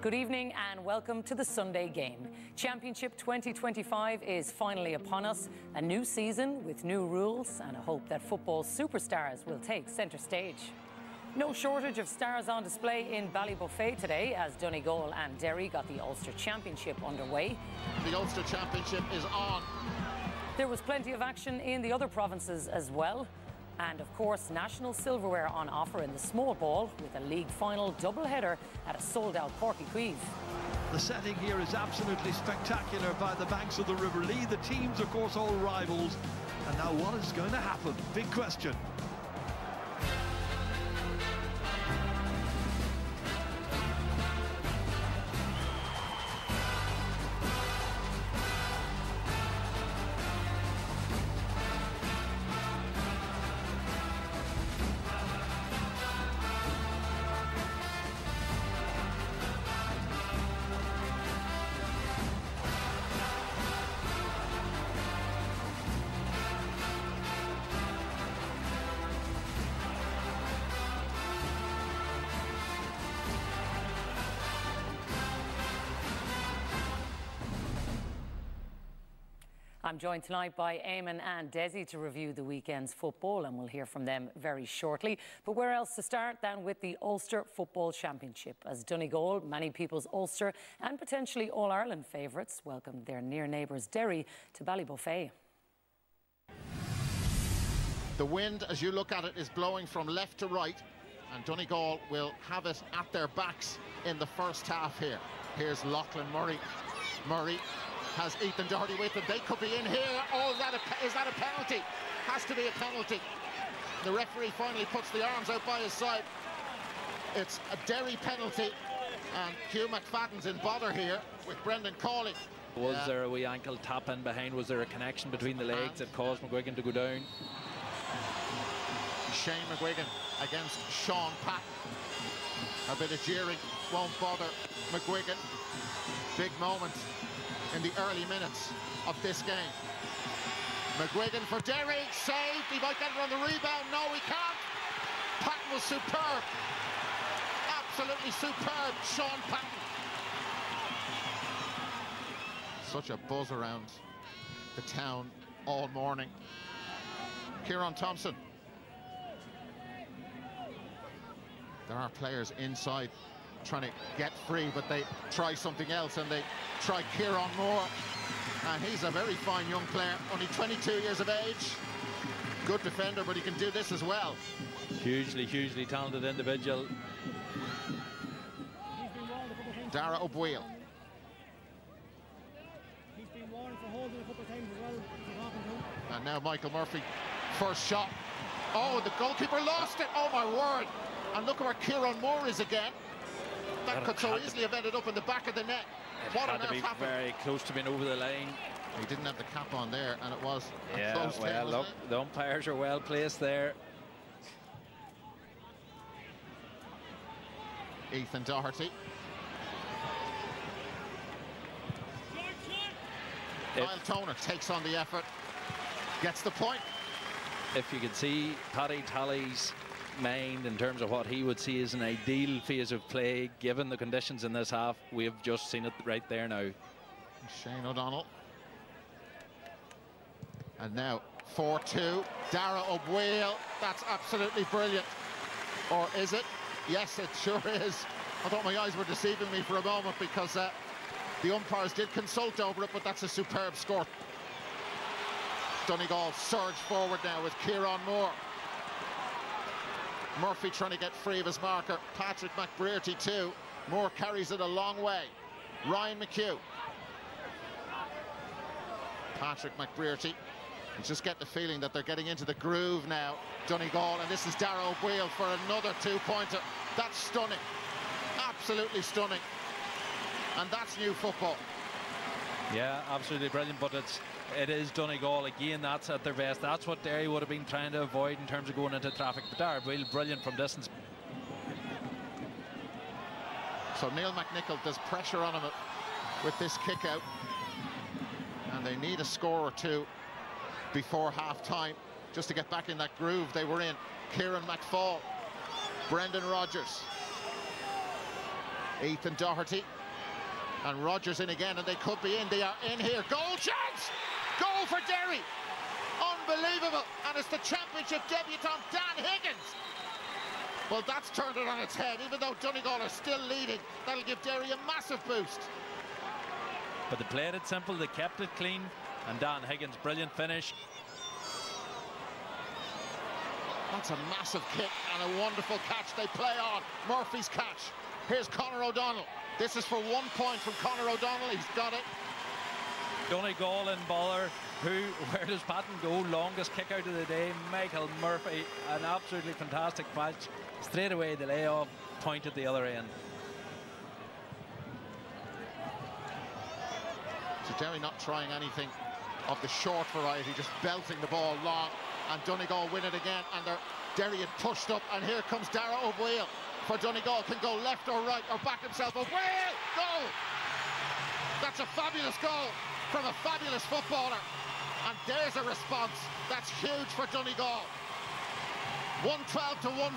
Good evening and welcome to the Sunday Game. Championship 2025 is finally upon us. A new season with new rules and a hope that football superstars will take centre stage. No shortage of stars on display in Ballybofey today as Donegal and Derry got the Ulster Championship underway. The Ulster Championship is on. There was plenty of action in the other provinces as well. And of course, national silverware on offer in the small ball with a league final doubleheader at a sold-out Cork. The setting here is absolutely spectacular by the banks of the River Lee. The teams, of course, all rivals. And now what is going to happen? Big question. I'm joined tonight by Eamon and Desi to review the weekend's football, and we'll hear from them very shortly. But where else to start than with the Ulster Football Championship, as Donegal, many people's Ulster and potentially All-Ireland favourites, welcomed their near neighbours Derry to Ballybofey. The wind, as you look at it, is blowing from left to right, and Donegal will have it at their backs in the first half here. Here's Lachlan Murray. Murray has Ethan Doherty with him. They could be in here. Oh, is that a penalty? Has to be a penalty. The referee finally puts the arms out by his side. It's a Derry penalty, and Hugh McFadden's in bother here with Brendan Cawley. Was there a wee ankle tap in behind? Was there a connection between the legs that caused McGuigan to go down? Shane McGuigan against Sean Patton. A bit of jeering won't bother McGuigan. Big moment in the early minutes of this game. McGuigan for Derry, saved. He might get it on the rebound. No, he can't. Patton was superb. Absolutely superb, Sean Patton. Such a buzz around the town all morning. Kieran Thompson. There are players inside trying to get free, but they try something else, and they try Kieran Moore, and he's a very fine young player, only 22 years of age. Good defender, but he can do this as well. Hugely talented individual. Dara O'Bweel. He's been warned for holding a couple of times as well. And now Michael Murphy, first shot. Oh, the goalkeeper lost it. Oh my word. And look at where Kieran Moore is again. That could so easily have ended up in the back of the net. What on earth happened? Very close to being over the line. He didn't have the cap on there, and it was a close thing, well, look, the umpires are well placed there. Ethan Doherty. Niall Toner takes on the effort, gets the point. If you could see Paddy Talley's mind in terms of what he would see as an ideal phase of play given the conditions in this half, we have just seen it right there now. Shane O'Donnell. And now 4-2, Dara O'Bweel. That's absolutely brilliant. Or is it? Yes, it sure is. I thought my eyes were deceiving me for a moment because the umpires did consult over it, but that's a superb score. Donegal surge forward now with Kieran Moore. Murphy trying to get free of his marker. Patrick McBrearty too. Moore carries it a long way. Ryan McHugh. Patrick McBrearty. You just get the feeling that they're getting into the groove now, Donegal, and this is Dara O'Bweel for another two-pointer. That's stunning. Absolutely stunning. And that's new football. Yeah, absolutely brilliant, but it is Donegal again. That's at their best. That's what Derry would have been trying to avoid in terms of going into traffic. But Dara O'Bweel, brilliant from distance. So Neil McNichol does pressure on him with this kick out, and they need a score or two before half-time just to get back in that groove they were in. Kieran McFall, Brendan Rodgers. Ethan Doherty and Rogers in again, and they could be in. They are in here. Goal chance! Goal for Derry! Unbelievable! And it's the championship debutant Dan Higgins. Well, that's turned it on its head. Even though Donegal are still leading, that'll give Derry a massive boost. But they played it simple, they kept it clean, and Dan Higgins, brilliant finish. That's a massive kick and a wonderful catch. They play on. Murphy's catch. Here's Conor O'Donnell. This is for 1 point from Conor O'Donnell. He's got it. Donegal in bother. Where does Patton go? Longest kick out of the day. Michael Murphy, an absolutely fantastic catch. Straight away the layoff, point at the other end. So Derry not trying anything of the short variety, just belting the ball long, and Donegal win it again, and Derry had pushed up, and here comes Dara O'Boyle for Donegal. Can go left or right or back himself. O'Boyle! Goal! That's a fabulous goal from a fabulous footballer, and there's a response. That's huge for Donegal. 1-12 to 1-5.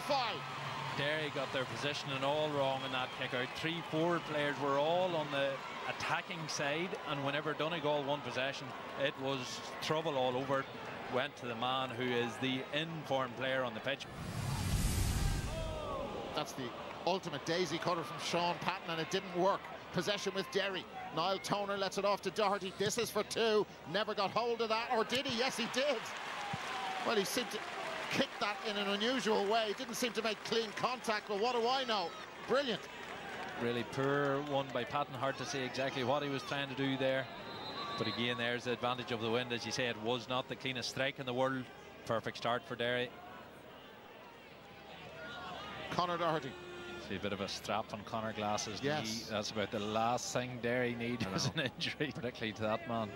Derry got their positioning all wrong in that kick out. 3-4 players were all on the attacking side, and whenever Donegal won possession, it was trouble all over it. Went to the man who is the informed player on the pitch. That's the ultimate daisy cutter from Sean Patton, and it didn't work. Possession with Derry. Niall Toner lets it off to Doherty. This is for 2. Never got hold of that, or did he? Yes, he did. Well, he seemed to kick that in an unusual way. He didn't seem to make clean contact, but what do I know? Brilliant. Really poor one by Patton. Hard to say exactly what he was trying to do there. But again, there's the advantage of the wind. As you say, it was not the cleanest strike in the world. Perfect start for Derry. Conor Doherty. See a bit of a strap on Conor Glass's knee. Yes. That's about the last thing Derry need is an injury, particularly to that man.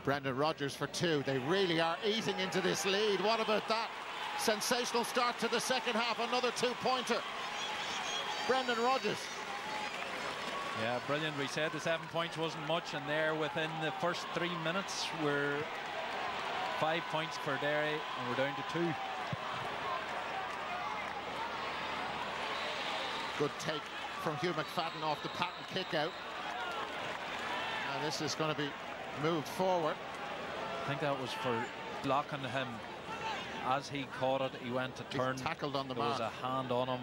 Brendan Rodgers for 2. They really are eating into this lead. What about that? Sensational start to the second half. Another 2-pointer. Brendan Rodgers. Yeah, brilliant. We said the 7 points wasn't much, and there within the first 3 minutes we're 5 points for Derry, and we're down to 2. Good take from Hugh McFadden off the Patton kick out. And this is going to be moved forward. I think that was for blocking him. As he caught it, he went to turn. He's tackled on the there mark. was a hand on him.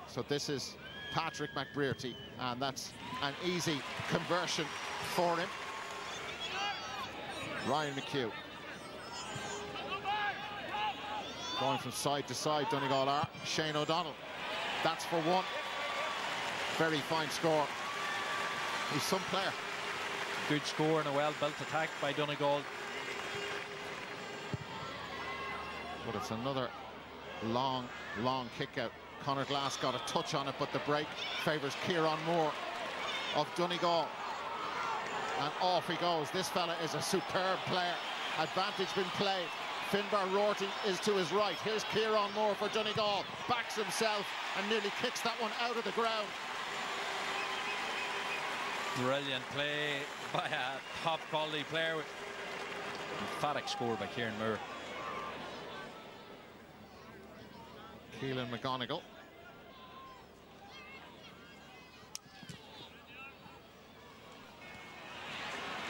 So this is Patrick McBrearty, and that's an easy conversion for him. Ryan McHugh. Going from side to side, Donegal are. Shane O'Donnell. That's for 1. Very fine score. He's some player. Good score and a well-built attack by Donegal. But it's another long kick out. Conor Glass got a touch on it, but the break favours Kieran Moore of Donegal. And off he goes. This fella is a superb player. Advantage been played. Finbar Rorty is to his right. Here's Kieran Moore for Donegal. Backs himself and nearly kicks that one out of the ground. Brilliant play by a top quality player. Emphatic score by Kieran Moore. Keelan McGonigal.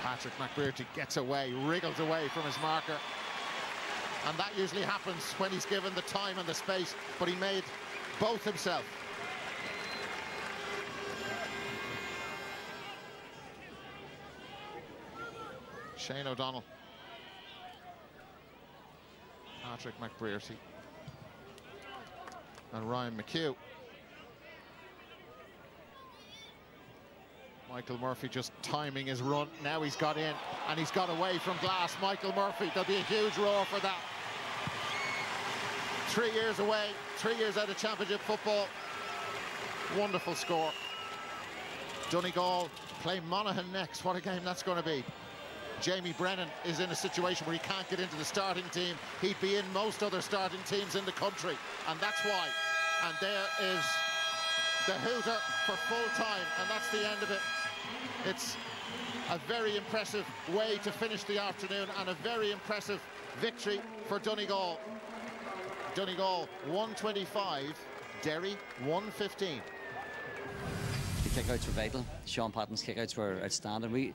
Patrick McBrearty gets away, wriggles away from his marker. And that usually happens when he's given the time and the space, but he made both himself. Shane O'Donnell. Patrick McBrearty. And Ryan McHugh. Michael Murphy just timing his run. Now he's got in and he's got away from Glass. Michael Murphy, there'll be a huge roar for that. 3 years away, 3 years out of championship football. Wonderful score. Donegal play Monaghan next. What a game that's going to be. Jamie Brennan is in a situation where he can't get into the starting team. He'd be in most other starting teams in the country, and that's why. And there is the hooter for full time, and that's the end of it. It's a very impressive way to finish the afternoon, and a very impressive victory for Donegal. Donegal 125, Derry 115. kickouts were vital. Sean Patton's kickouts were outstanding.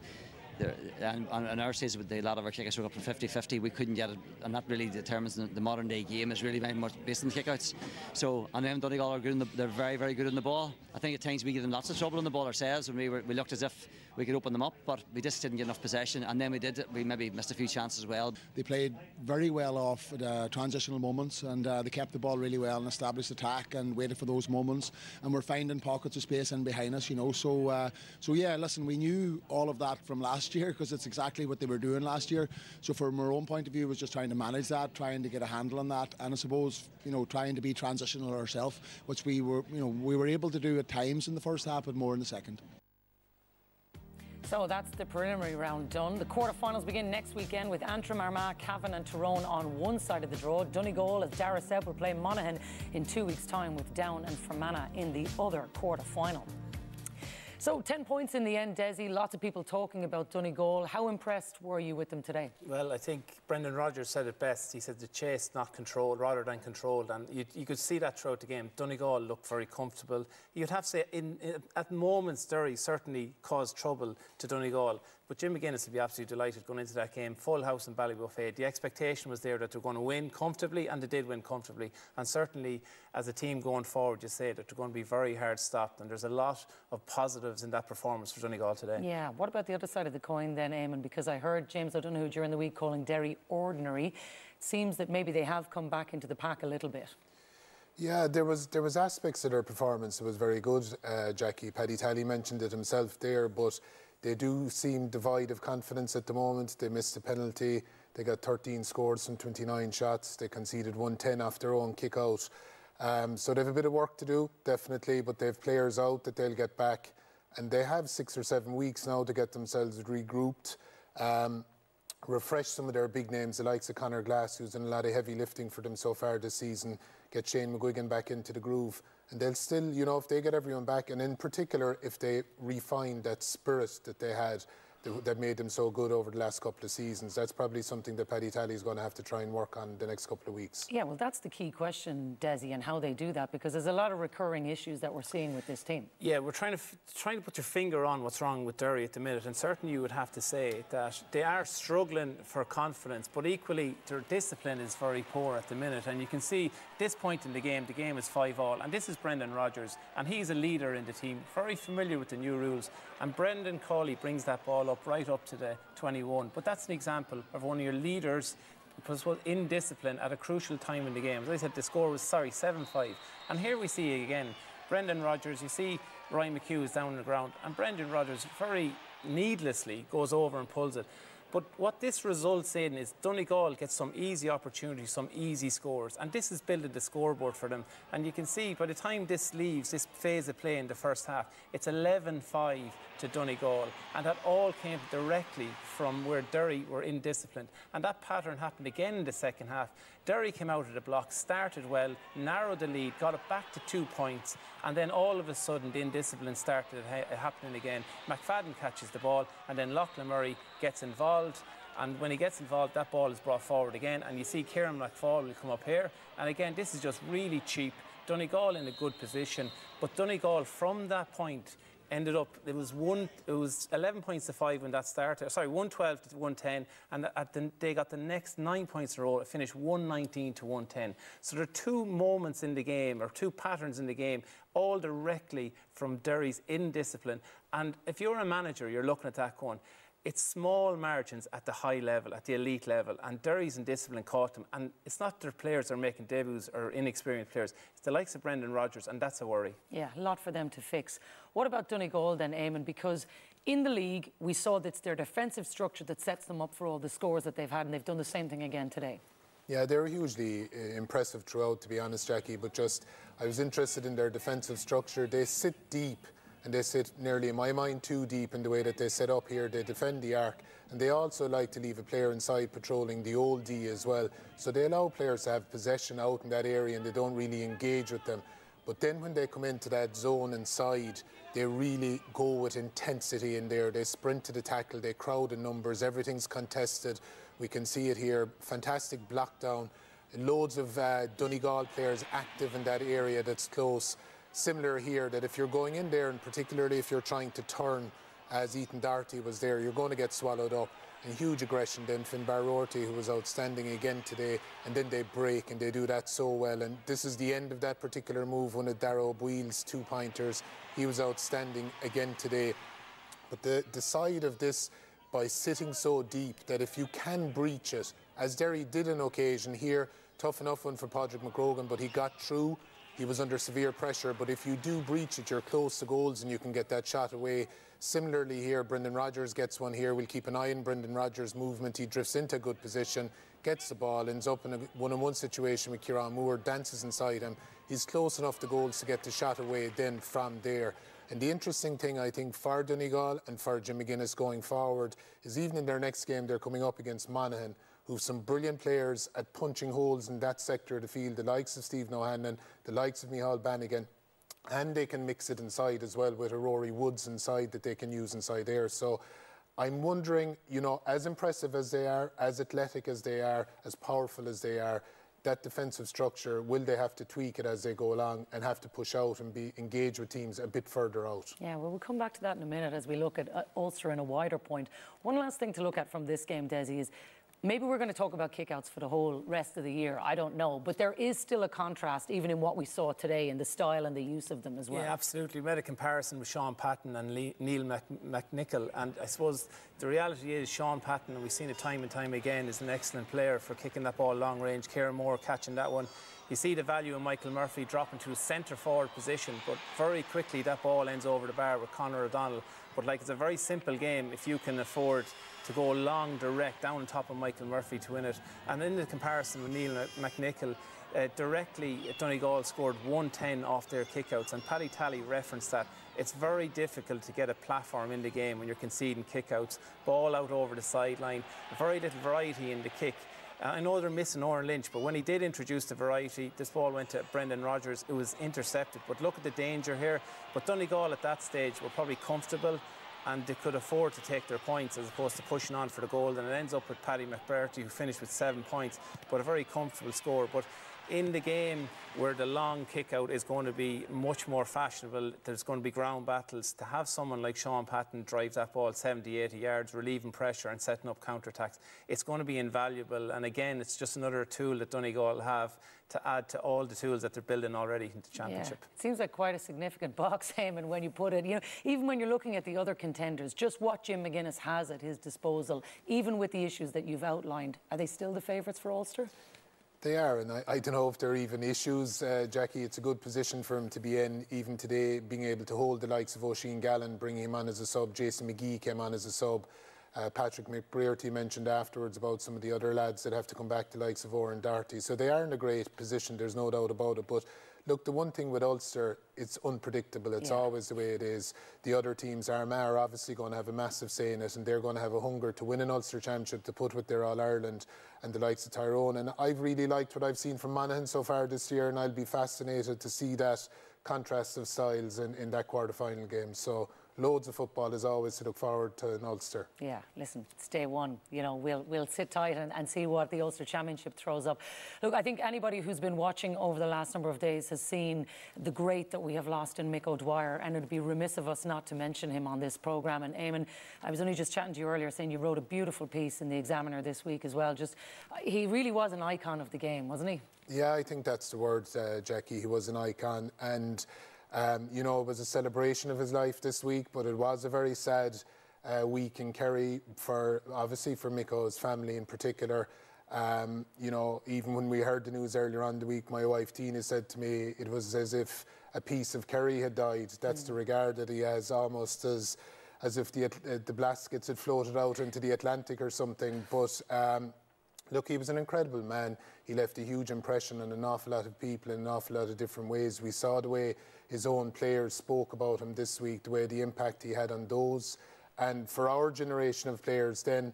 And on our stage, a lot of our kickouts were up to 50-50. We couldn't get it, and that really determines the modern day game is really very much based on kickouts. So, and then Donegal are good. They're very, very good on the ball. I think at times we give them lots of trouble on the ball ourselves, and we looked as if we could open them up, but we just didn't get enough possession. And then we maybe missed a few chances as well. They played very well off the transitional moments, and they kept the ball really well and established attack and waited for those moments. And we're finding pockets of space in behind us, you know. So yeah, listen, we knew all of that from last year because it's exactly what they were doing last year. So from our own point of view, it was just trying to manage that, trying to get a handle on that, and I suppose, you know, trying to be transitional ourselves, which we were able to do at times in the first half, but more in the second. So that's the preliminary round done. The quarterfinals begin next weekend with Antrim, Armagh, Cavan and Tyrone on one side of the draw. Donegal, as Dara said, will play Monaghan in 2 weeks' time, with Down and Fermanagh in the other quarterfinal. So 10 points in the end, Desi. Lots of people talking about Donegal. How impressed were you with them today? Well, I think Brendan Rodgers said it best. He said the chase, not controlled, rather than controlled. And you could see that throughout the game. Donegal looked very comfortable. You'd have to say, at moments, Derry certainly caused trouble to Donegal. But Jim McGuinness would be absolutely delighted going into that game. Full house in Ballybuffet. The expectation was there that they're going to win comfortably, and they did win comfortably. And certainly, as a team going forward, you say that they're going to be very hard stopped. And there's a lot of positives in that performance for Donegal today. Yeah. What about the other side of the coin then, Eamon? Because I heard James O'Donoghue during the week calling Derry ordinary. It seems that maybe they have come back into the pack a little bit. Yeah, there was aspects of their performance that was very good, Jackie. Paddy Talley mentioned it himself there, but they do seem devoid of confidence at the moment. They missed a penalty. They got 13 scores from 29 shots. They conceded 110 off their own kick-out. So they have a bit of work to do, definitely, but they have players out that they'll get back. And they have 6 or 7 weeks now to get themselves regrouped, refresh some of their big names, the likes of Conor Glass, who's done a lot of heavy lifting for them so far this season, get Shane McGuigan back into the groove. And they'll still, you know, if they get everyone back, and in particular, if they refine that spirit that they had that made them so good over the last couple of seasons, that's probably something that Paddy Talley is going to have to try and work on the next couple of weeks. Yeah, well, that's the key question, Desi, and how they do that, because there's a lot of recurring issues that we're seeing with this team. Yeah, we're trying to put your finger on what's wrong with Derry at the minute, and certainly you would have to say that they are struggling for confidence, but equally their discipline is very poor at the minute. And you can see at this point in the game is 5-5, and this is Brendan Rodgers, and he's a leader in the team, very familiar with the new rules. And Brendan Cawley brings that ball up right up to the 21. But that's an example of one of your leaders was in discipline at a crucial time in the game. As I said, the score was 7-5. And here we see again Brendan Rodgers. You see Ryan McHugh is down on the ground, and Brendan Rodgers very needlessly goes over and pulls it. But what this results in is Donegal gets some easy opportunities, some easy scores. And this is building the scoreboard for them. And you can see by the time this leaves, this phase of play in the first half, it's 11-5 to Donegal. And that all came directly from where Derry were indisciplined. And that pattern happened again in the second half. Derry came out of the block, started well, narrowed the lead, got it back to 2 points. And then all of a sudden, the indiscipline started happening again. McFadden catches the ball, and then Lachlan Murray gets involved. And when he gets involved, that ball is brought forward again. And you see Kieran McFall will come up here. And again, this is just really cheap. Donegal in a good position. But Donegal, from that point, ended up, it was 11 points to 5 when that started. Sorry, 112 to 110, and they got the next 9 points in a row. It finished 119 to 110. So there are 2 moments in the game, or 2 patterns in the game, all directly from Derry's indiscipline. And if you're a manager, you're looking at that going, it's small margins at the high level, at the elite level, and Derry's indiscipline caught them. And it's not their players are making debuts or inexperienced players. It's the likes of Brendan Rodgers, and that's a worry. Yeah, a lot for them to fix. What about Donegal then, Eamon? Because in the league, we saw that it's their defensive structure that sets them up for all the scores that they've had, and they've done the same thing again today. Yeah, they were hugely impressive throughout, to be honest, Jackie, but just I was interested in their defensive structure. They sit deep, and they sit nearly, in my mind, too deep in the way that they set up here. They defend the arc, and they also like to leave a player inside patrolling the old D as well. So they allow players to have possession out in that area, and they don't really engage with them. But then when they come into that zone inside, they really go with intensity in there. They sprint to the tackle, they crowd in numbers, everything's contested. We can see it here, fantastic block down. Loads of Donegal players active in that area that's close. similar here, that if you're going in there, and particularly if you're trying to turn, as Ethan Doherty was there, you're going to get swallowed up. And huge aggression then, Finn Barrorty, who was outstanding again today, and then they break, and they do that so well. And this is the end of that particular move, one of Darrow Boyle's 2-pointers. He was outstanding again today. But the side of this, by sitting so deep, that if you can breach it, as Derry did on occasion here, tough enough one for Padraig McGrogan, but he got through. He was under severe pressure, but if you do breach it, you're close to goals and you can get that shot away. Similarly here, Brendan Rodgers gets one here. We'll keep an eye on Brendan Rodgers' movement. He drifts into a good position, gets the ball, ends up in a one-on-one situation with Kieran Moore, dances inside him. He's close enough to goals to get the shot away then from there. And the interesting thing, I think, for Donegal and for Jim McGuinness going forward is even in their next game, they're coming up against Monaghan, who've some brilliant players at punching holes in that sector of the field, the likes of Stephen O'Hanlon, the likes of Micheál Bannigan, and they can mix it inside as well with a Rory Woods inside that they can use inside there. So I'm wondering, you know, as impressive as they are, as athletic as they are, as powerful as they are, that defensive structure, will they have to tweak it as they go along and have to push out and be engaged with teams a bit further out? Yeah, well, we'll come back to that in a minute as we look at Ulster in a wider point. One last thing to look at from this game, Desi, is maybe we're going to talk about kickouts for the whole rest of the year. I don't know. But there is still a contrast, even in what we saw today, in the style and the use of them as well. Yeah, absolutely. We made a comparison with Sean Patton and Neil McNichol. And I suppose the reality is Sean Patton, and we've seen it time and time again, is an excellent player for kicking that ball long range. Kieran Moore catching that one. You see the value in Michael Murphy dropping to a centre-forward position, but very quickly that ball ends over the bar with Conor O'Donnell. But like, it's a very simple game if you can afford to go long, direct, down on top of Michael Murphy to win it. And in the comparison with Neil McNichol, directly Donegal scored 110 off their kickouts, and Paddy Talley referenced that. It's very difficult to get a platform in the game when you're conceding kickouts. Ball out over the sideline, very little variety in the kick. I know they're missing Oren Lynch, but when he did introduce the variety, this ball went to Brendan Rodgers. It was intercepted, but look at the danger here. But Donegal at that stage were probably comfortable, and they could afford to take their points as opposed to pushing on for the goal. And it ends up with Paddy McBurty, who finished with 7 points, but a very comfortable score. But in the game where the long kick out is going to be much more fashionable, there's going to be ground battles, to have someone like Sean Patton drive that ball 70, 80 yards, relieving pressure and setting up counter-attacks, it's going to be invaluable. And again, it's just another tool that Donegal have to add to all the tools that they're building already in the championship. Yeah. It seems like quite a significant box, Eamon, when you put it. You know, even when you're looking at the other contenders, just what Jim McGuinness has at his disposal, even with the issues that you've outlined, are they still the favourites for Ulster? They are, and I don't know if there are even issues, Jackie. It's a good position for him to be in, even today, being able to hold the likes of Oisin Gallen, bringing him on as a sub. Jason McGee came on as a sub. Patrick McBrearty mentioned afterwards about some of the other lads that have to come back, the likes of Oren Doherty. So they are in a great position, there's no doubt about it. But look, the one thing with Ulster, it's unpredictable. It's always the way it is. The other teams, Armagh, are obviously going to have a massive say in it, and they're going to have a hunger to win an Ulster Championship to put with their All-Ireland and the likes of Tyrone. And I've really liked what I've seen from Monaghan so far this year, and I'll be fascinated to see that contrast of styles in that quarter-final game. So loads of football as always to look forward to in Ulster. Yeah, listen, it's day one. You know, we'll sit tight and see what the Ulster Championship throws up. Look, I think anybody who's been watching over the last number of days has seen the great that we have lost in Mick O'Dwyer, and it'd be remiss of us not to mention him on this programme. And Eamon, I was only just chatting to you earlier saying you wrote a beautiful piece in the Examiner this week as well. Just, he really was an icon of the game, wasn't he? Yeah, I think that's the word, Jackie. He was an icon, and you know, it was a celebration of his life this week, but it was a very sad week in Kerry, obviously for Mick-O's family in particular. You know, even when we heard the news earlier on the week, my wife Tina said to me it was as if a piece of Kerry had died. That's the regard that he has, almost as if the Blaskets had floated out into the Atlantic or something. But look, he was an incredible man. He left a huge impression on an awful lot of people in an awful lot of different ways. We saw the way his own players spoke about him this week, the way the impact he had on those. And for our generation of players then,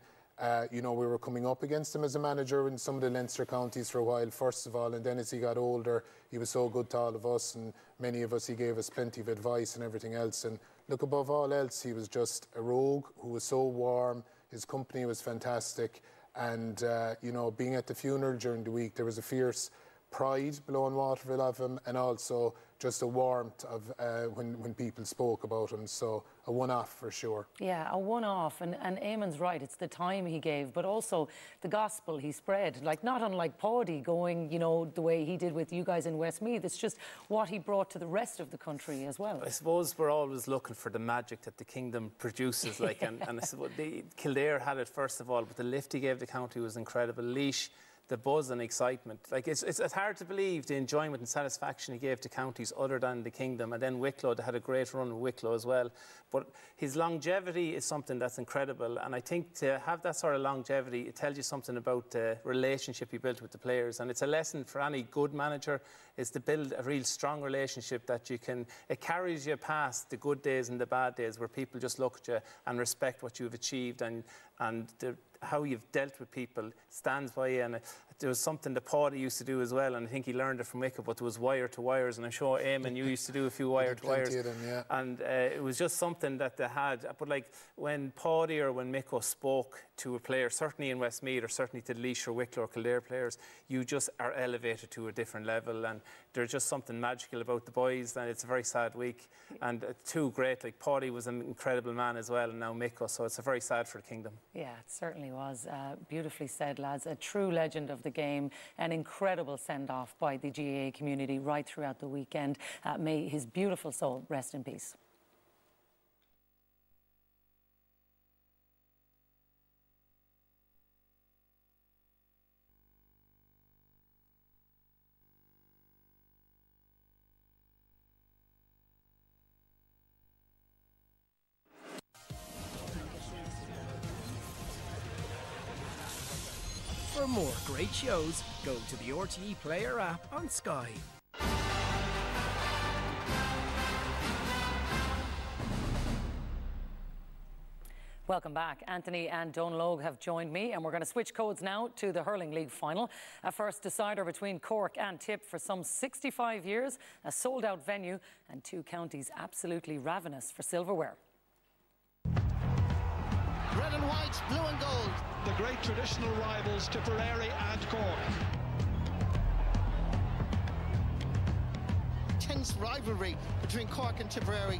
you know, we were coming up against him as a manager in some of the Leinster counties for a while, first of all, and then as he got older, he was so good to all of us, and many of us, he gave us plenty of advice and everything else. And look, above all else, he was just a rogue who was so warm. His company was fantastic. And, you know, being at the funeral during the week, there was a fierce pride below in Waterville of him, and also just a warmth of when people spoke about him. So a one-off for sure. Yeah, a one-off, and Eamon's right. It's the time he gave, but also the gospel he spread. Like, not unlike Paddy going, you know, the way he did with you guys in Westmeath. It's just what he brought to the rest of the country as well. I suppose we're always looking for the magic that the kingdom produces. Like, and I suppose Kildare had it first of all, but the lift he gave the county was incredible. Laois, the buzz and excitement. Like, it's hard to believe the enjoyment and satisfaction he gave to counties other than the kingdom. And then Wicklow, they had a great run with Wicklow as well. But his longevity is something that's incredible. And I think to have that sort of longevity, it tells you something about the relationship he built with the players. And it's a lesson for any good manager, is to build a real strong relationship that you can, it carries you past the good days and the bad days, where people just look at you and respect what you've achieved, and how you've dealt with people stands by you. And there was something that Paddy used to do as well, and I think he learned it from Wicklow, but there was wire to wires, and I'm sure Eamon, you used to do a few wire to wires. Yeah. And it was just something that they had. But like when Paddy or when Mick spoke to a player, certainly in Westmeath or certainly to Laois or Wicklow or Kildare players, you just are elevated to a different level, and there's just something magical about the boys. And it's a very sad week, and two great, like Paddy was an incredible man as well, and now Mick, so it's a very sad for the kingdom. Yeah, it certainly was. Beautifully said, lads. A true legend of the game, an incredible send-off by the GAA community right throughout the weekend. May his beautiful soul rest in peace. For more great shows, go to the RTE Player app on Sky. Welcome back. Anthony and Donlogue have joined me, and we're going to switch codes now to the Hurling League final. A first decider between Cork and Tip for some 65 years, a sold-out venue, and two counties absolutely ravenous for silverware. Red and white, blue and gold. The great traditional rivals Tipperary and Cork. Tense rivalry between Cork and Tipperary.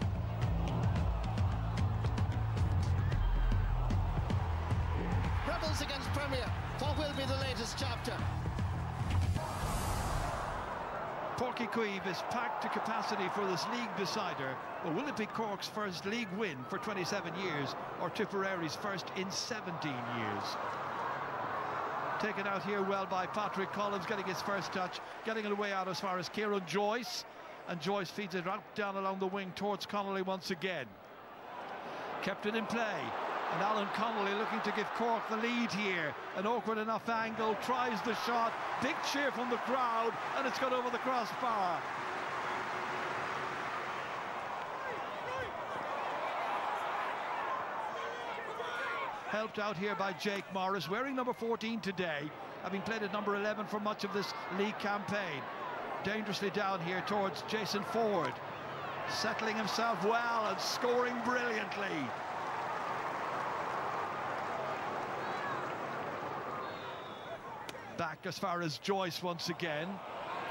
Rebels against Premier. What will be the latest chapter? Porkyqueeve is packed to capacity for this league decider. But will it be Cork's first league win for 27 years or Tipperary's first in 17 years? Taken out here well by Patrick Collins, getting his first touch, getting it away out as far as Kieran Joyce. And Joyce feeds it out down along the wing towards Connolly once again. Kept it in play. And Alan Connolly looking to give Cork the lead here. An awkward enough angle, tries the shot, big cheer from the crowd, and it's gone over the crossbar. Helped out here by Jake Morris, wearing number 14 today, having played at number 11 for much of this league campaign. Dangerously down here towards Jason Ford, settling himself well and scoring brilliantly. Back as far as Joyce once again,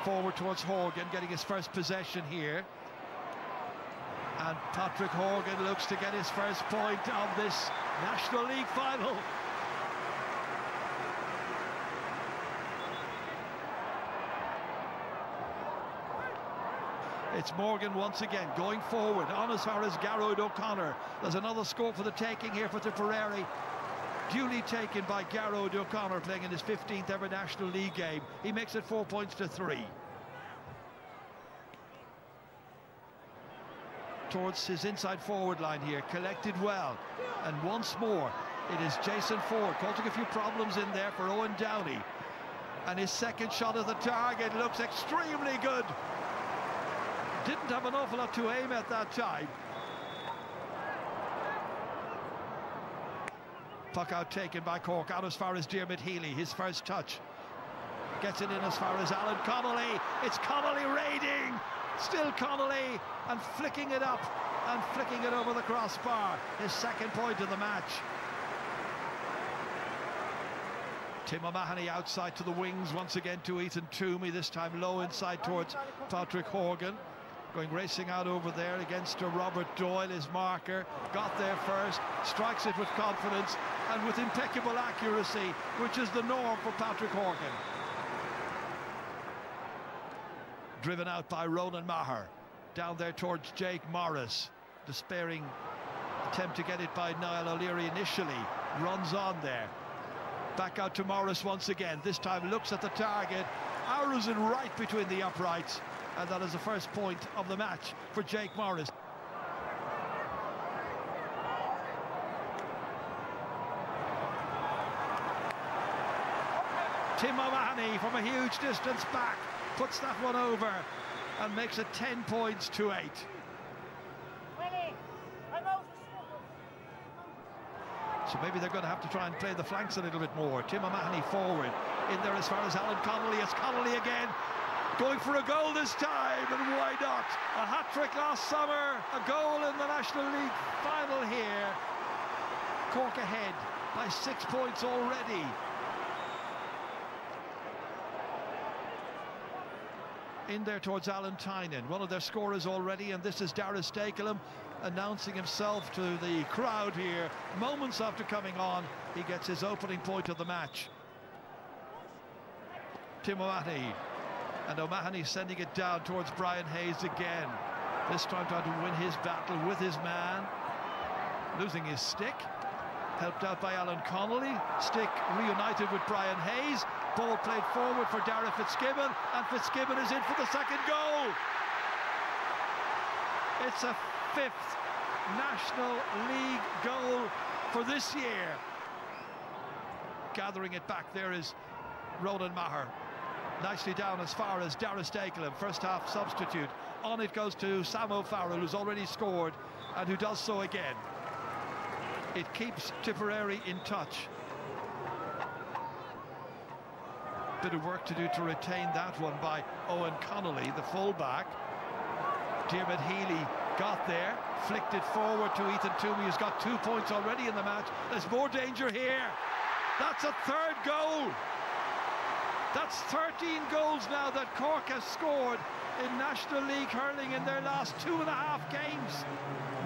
forward towards Horgan, getting his first possession here. And Patrick Horgan looks to get his first point of this National League final. It's Morgan once again going forward on as far as Garrod O'Connor. There's another score for the taking here for Tipperary. Duly taken by Garrod O'Connor, playing in his 15th ever National League game. He makes it 4 points to 3. Towards his inside forward line here, collected well. And once more, it is Jason Ford causing a few problems in there for Owen Downey. And his second shot at the target looks extremely good. Didn't have an awful lot to aim at that time. Puck out taken by Cork, out as far as Diarmuid Healy, his first touch. Gets it in as far as Alan Connolly. It's Connolly raiding, still Connolly, and flicking it up and flicking it over the crossbar. His second point of the match. Tim O'Mahony outside to the wings once again to Ethan Toomey, this time low inside towards Patrick Horgan. going racing out over there against Robert Doyle, his marker. Got there first, strikes it with confidence and with impeccable accuracy, which is the norm for Patrick Horgan. Driven out by Ronan Maher. Down there towards Jake Morris. Despairing attempt to get it by Niall O'Leary initially. Runs on there. Back out to Morris once again. This time looks at the target. Arrows it right between the uprights. And that is the first point of the match for Jake Morris. Tim O'Mahony from a huge distance back puts that one over and makes it 10 points to 8. So maybe they're going to have to try and play the flanks a little bit more. Tim O'Mahony forward. In there as far as Alan Connolly. It's Connolly again. Going for a goal this time, and why not? A hat-trick last summer, a goal in the National League final here. Cork ahead by 6 points already. In there towards Alan Tynan, one of their scorers already, and this is Dara Stakelum announcing himself to the crowd here. Moments after coming on, he gets his opening point of the match. Tim O'Mahony, and O'Mahony sending it down towards Brian Hayes again. This time trying to win his battle with his man. Losing his stick. Helped out by Alan Connolly. Stick reunited with Brian Hayes. Ball played forward for Dara Fitzgibbon, and Fitzgibbon is in for the second goal. It's a 5th National League goal for this year. Gathering it back there is Ronan Maher. Nicely down as far as Dara Stakelum, first half substitute. On it goes to Sam O'Farrell, who's already scored and who does so again. It keeps Tipperary in touch. Bit of work to do to retain that one by Owen Connolly, the fullback. Diarmuid Healy got there, flicked it forward to Ethan Toomey, who's got 2 points already in the match. There's more danger here. That's a third goal. That's 13 goals now that Cork has scored in National League hurling in their last 2.5 games.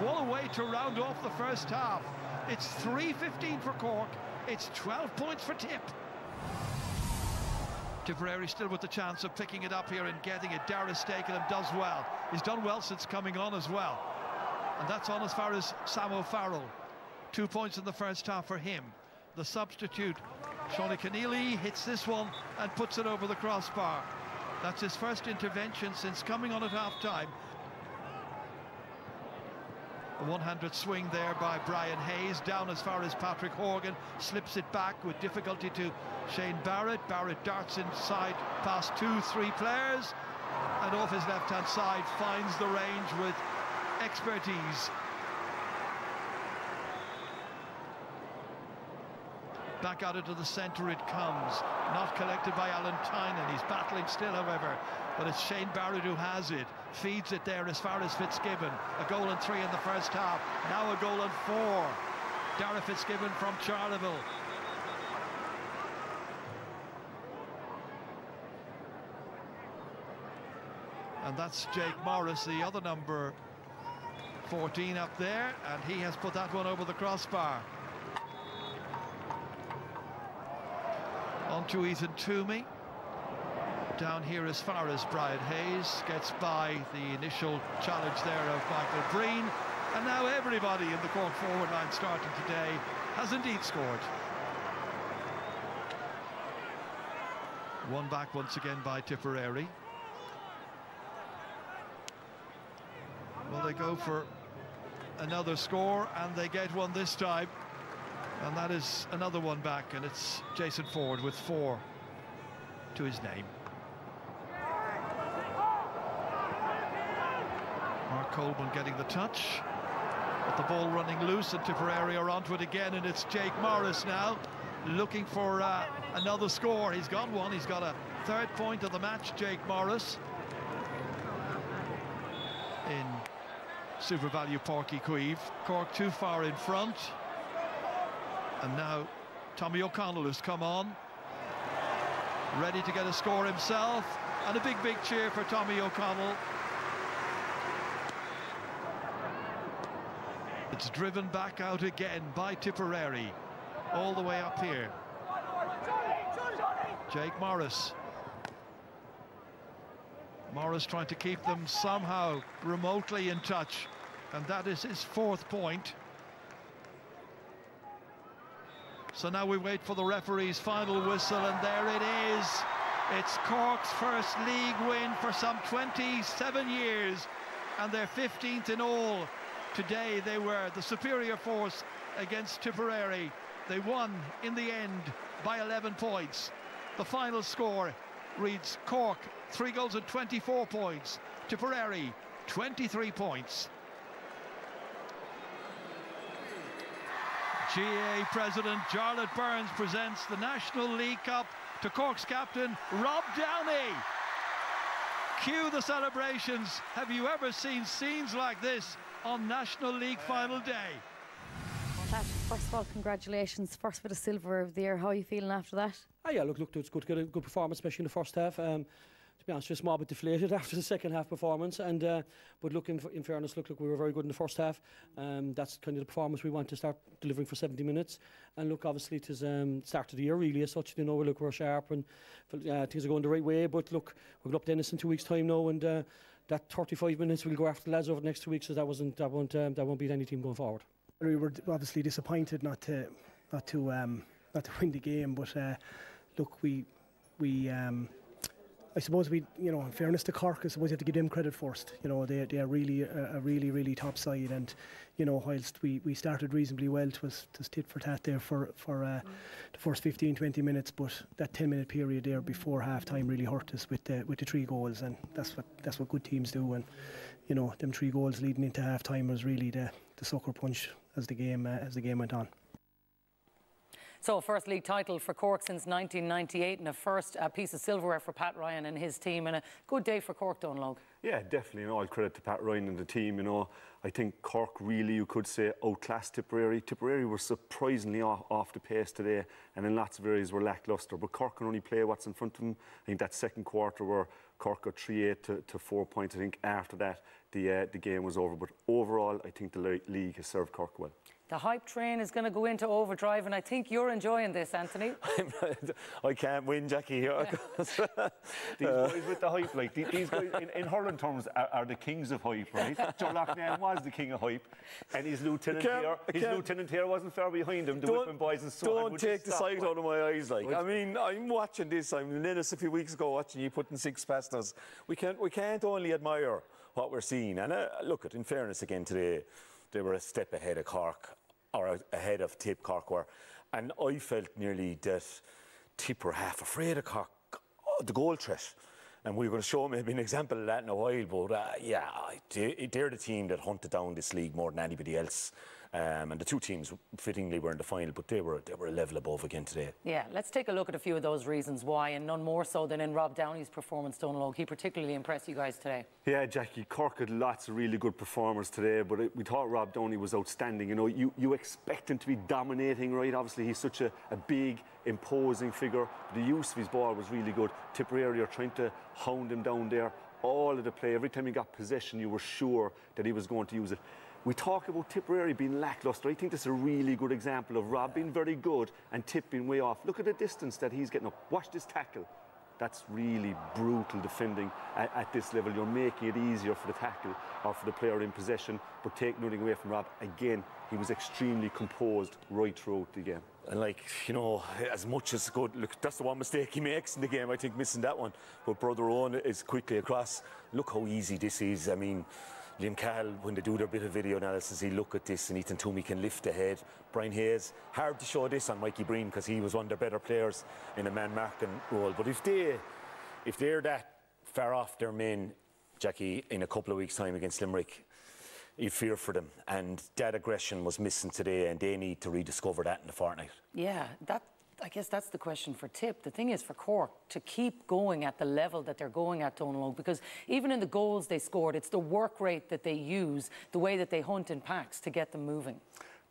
What a way to round off the first half. It's 3-15 for Cork. It's 12 points for Tip. Tipperary still with the chance of picking it up here and getting it. Dara Stakelum does well. He's done well since coming on as well. And that's on as far as Sam O'Farrell. 2 points in the first half for him. The substitute, Shawnee Keneally, hits this one and puts it over the crossbar. That's his first intervention since coming on at half-time. A one-handed swing there by Brian Hayes, down as far as Patrick Horgan, slips it back with difficulty to Shane Barrett. Barrett darts inside past 2-3 players, and off his left-hand side finds the range with expertise. Back out into the centre it comes, not collected by Alan Tynan. He's battling still, however, but it's Shane Barrett who has it, feeds it there as far as Fitzgibbon. A goal and 3 in the first half, now a goal and 4. Dara Fitzgibbon from Charleville. And that's Jake Morris, the other number 14 up there, and he has put that one over the crossbar. On to Ethan Toomey. Down here as far as Brian Hayes gets by the initial challenge there of Michael Breen. And now everybody in the Cork forward line starting today has indeed scored. One back once again by Tipperary. Well, they go for another score and they get one this time. And that is another one back, and it's Jason Ford with 4 to his name. Mark Coleman getting the touch, but the ball running loose, and Tipperary are onto it again, and it's Jake Morris now looking for another score. He's got one. He's got a 3rd point of the match, Jake Morris, in Super Value Porky Queeve. Cork too far in front. And now Tommy O'Connell has come on, ready to get a score himself, and a big cheer for Tommy O'Connell. It's driven back out again by Tipperary, all the way up here. Jake Morris. Morris trying to keep them somehow remotely in touch, and that is his 4th point. So now we wait for the referee's final whistle, and there it is. It's Cork's first league win for some 27 years, and their 15th in all. Today they were the superior force against Tipperary. They won in the end by 11 points. The final score reads Cork 3 goals and 24 points. Tipperary 23 points. GA President Jarlath Burns presents the National League Cup to Cork's captain Rob Downey. Cue the celebrations. Have you ever seen scenes like this on National League final day? First of all, congratulations. First bit of silver of the year. How are you feeling after that? Oh yeah, look, it's good to get a good performance, especially in the first half. To be honest, just a small bit deflated after the second half performance, and but look, in fairness, look, we were very good in the first half. That's kind of the performance we want to start delivering for 70 minutes. And look, obviously it is start of the year really as such. You know, look, we're sharp and things are going the right way. But look, we're up to Ennis in 2 weeks' time now, and that 35 minutes will go after the lads over the next 2 weeks. So that won't beat any team going forward. We were obviously disappointed not to win the game, but look, we I suppose you know, in fairness to Cork, I suppose you have to give them credit first. You know, they are really a really top side, and you know, whilst we started reasonably well, it was tit for tat there for the first 15-20 minutes, but that 10-minute period there before half time really hurt us with the 3 goals, and that's what good teams do. And you know, them 3 goals leading into half time was really the sucker punch as the game went on. So a first league title for Cork since 1998, and a first piece of silverware for Pat Ryan and his team, and a good day for Cork, Donald. Yeah, definitely. You know, all credit to Pat Ryan and the team. You know, I think Cork really, you could say, outclassed Tipperary. Tipperary were surprisingly off the pace today, and in lots of areas were lacklustre. But Cork can only play what's in front of them. I think that second quarter where Cork got 3-8 to 4 points. I think after that the game was over. But overall, I think the league has served Cork well. The hype train is going to go into overdrive, and I think you're enjoying this, Anthony. I can't win, Jackie, here. These boys with the hype, like these guys in hurling terms are the kings of hype, right? Joe Loughnane was the king of hype, and his lieutenant here wasn't far behind him. The whipping boys and so on. Don't take the sight out of my eyes, like. I mean, I'm watching this. I'm in Ennis a few weeks ago watching you putting 6 past us. We can't only admire what we're seeing. And look, in fairness again today, they were a step ahead of Cork, or ahead of Tip Cork were. And I felt nearly that Tip were half afraid of Cork, the goal threat. And we were going to show maybe an example of that in a while, but yeah, they're the team that hunted down this league more than anybody else. And the 2 teams fittingly were in the final, but they were a level above again today. Yeah, let's take a look at a few of those reasons why, and none more so than in Rob Downey's performance, Donald. He particularly impressed you guys today. Yeah, Jackie, Cork had lots of really good performers today, but we thought Rob Downey was outstanding. You know, you expect him to be dominating, right? Obviously, he's such a big, imposing figure. The use of his ball was really good. Tipperary are trying to hound him down there. All of the play, every time he got possession, you were sure that he was going to use it. We talk about Tipperary being lacklustre. I think this is a really good example of Rob being very good and Tip being way off. Look at the distance that he's getting up. Watch this tackle. That's really brutal defending at this level. You're making it easier for the tackle or for the player in possession, but take nothing away from Rob. Again, he was extremely composed right throughout the game. And like, you know, as much as good, look, that's the one mistake he makes in the game, I think, missing that one. But Brother Owen is quickly across. Look how easy this is. I mean, Liam Cahill, when they do their bit of video analysis, he look at this and Ethan Toomey can lift the head. Brian Hayes, hard to show this on Mikey Breen because he was one of their better players in a man-marking role. But if they're that far off their men, Jackie, in a couple of weeks' time against Limerick, you fear for them. And that aggression was missing today, and they need to rediscover that in the fortnight. Yeah, I guess that's the question for Tip. The thing is for Cork to keep going at the level that they're going at, Donald, because even in the goals they scored, it's the work rate that they use, the way that they hunt in packs to get them moving.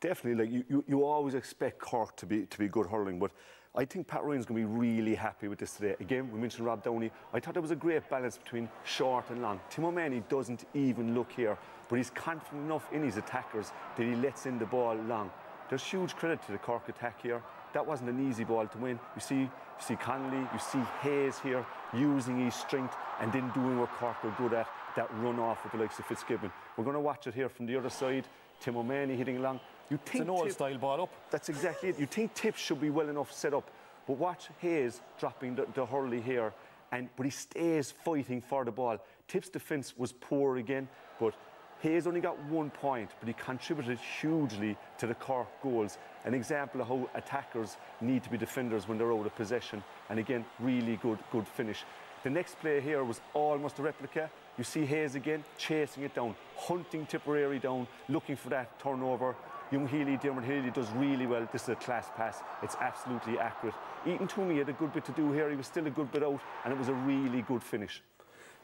Definitely, like you always expect Cork to be good hurling, but I think Pat Ryan's going to be really happy with this today. Again, we mentioned Rob Downey. I thought there was a great balance between short and long. Tim O'Mahony doesn't even look here, but he's confident enough in his attackers that he lets in the ball long. There's huge credit to the Cork attack here. That wasn't an easy ball to win. You see Connolly, you see Hayes here using his strength and then doing what Cork were good at, that run off with the likes of Fitzgibbon. We're going to watch it here from the other side. Tim O'Mahony hitting along. You think it's an old-style ball up. That's exactly it. You think Tips should be well enough set up, but watch Hayes dropping the hurley here, but he stays fighting for the ball. Tips' defence was poor again, but Hayes only got 1 point, but he contributed hugely to the Cork goals. An example of how attackers need to be defenders when they're out of possession. And again, really good finish. The next play here was almost a replica. You see Hayes again chasing it down, hunting Tipperary down, looking for that turnover. Young Healy, Dermot Healy does really well. This is a class pass. It's absolutely accurate. Eaton Toomey had a good bit to do here. He was still a good bit out, and it was a really good finish.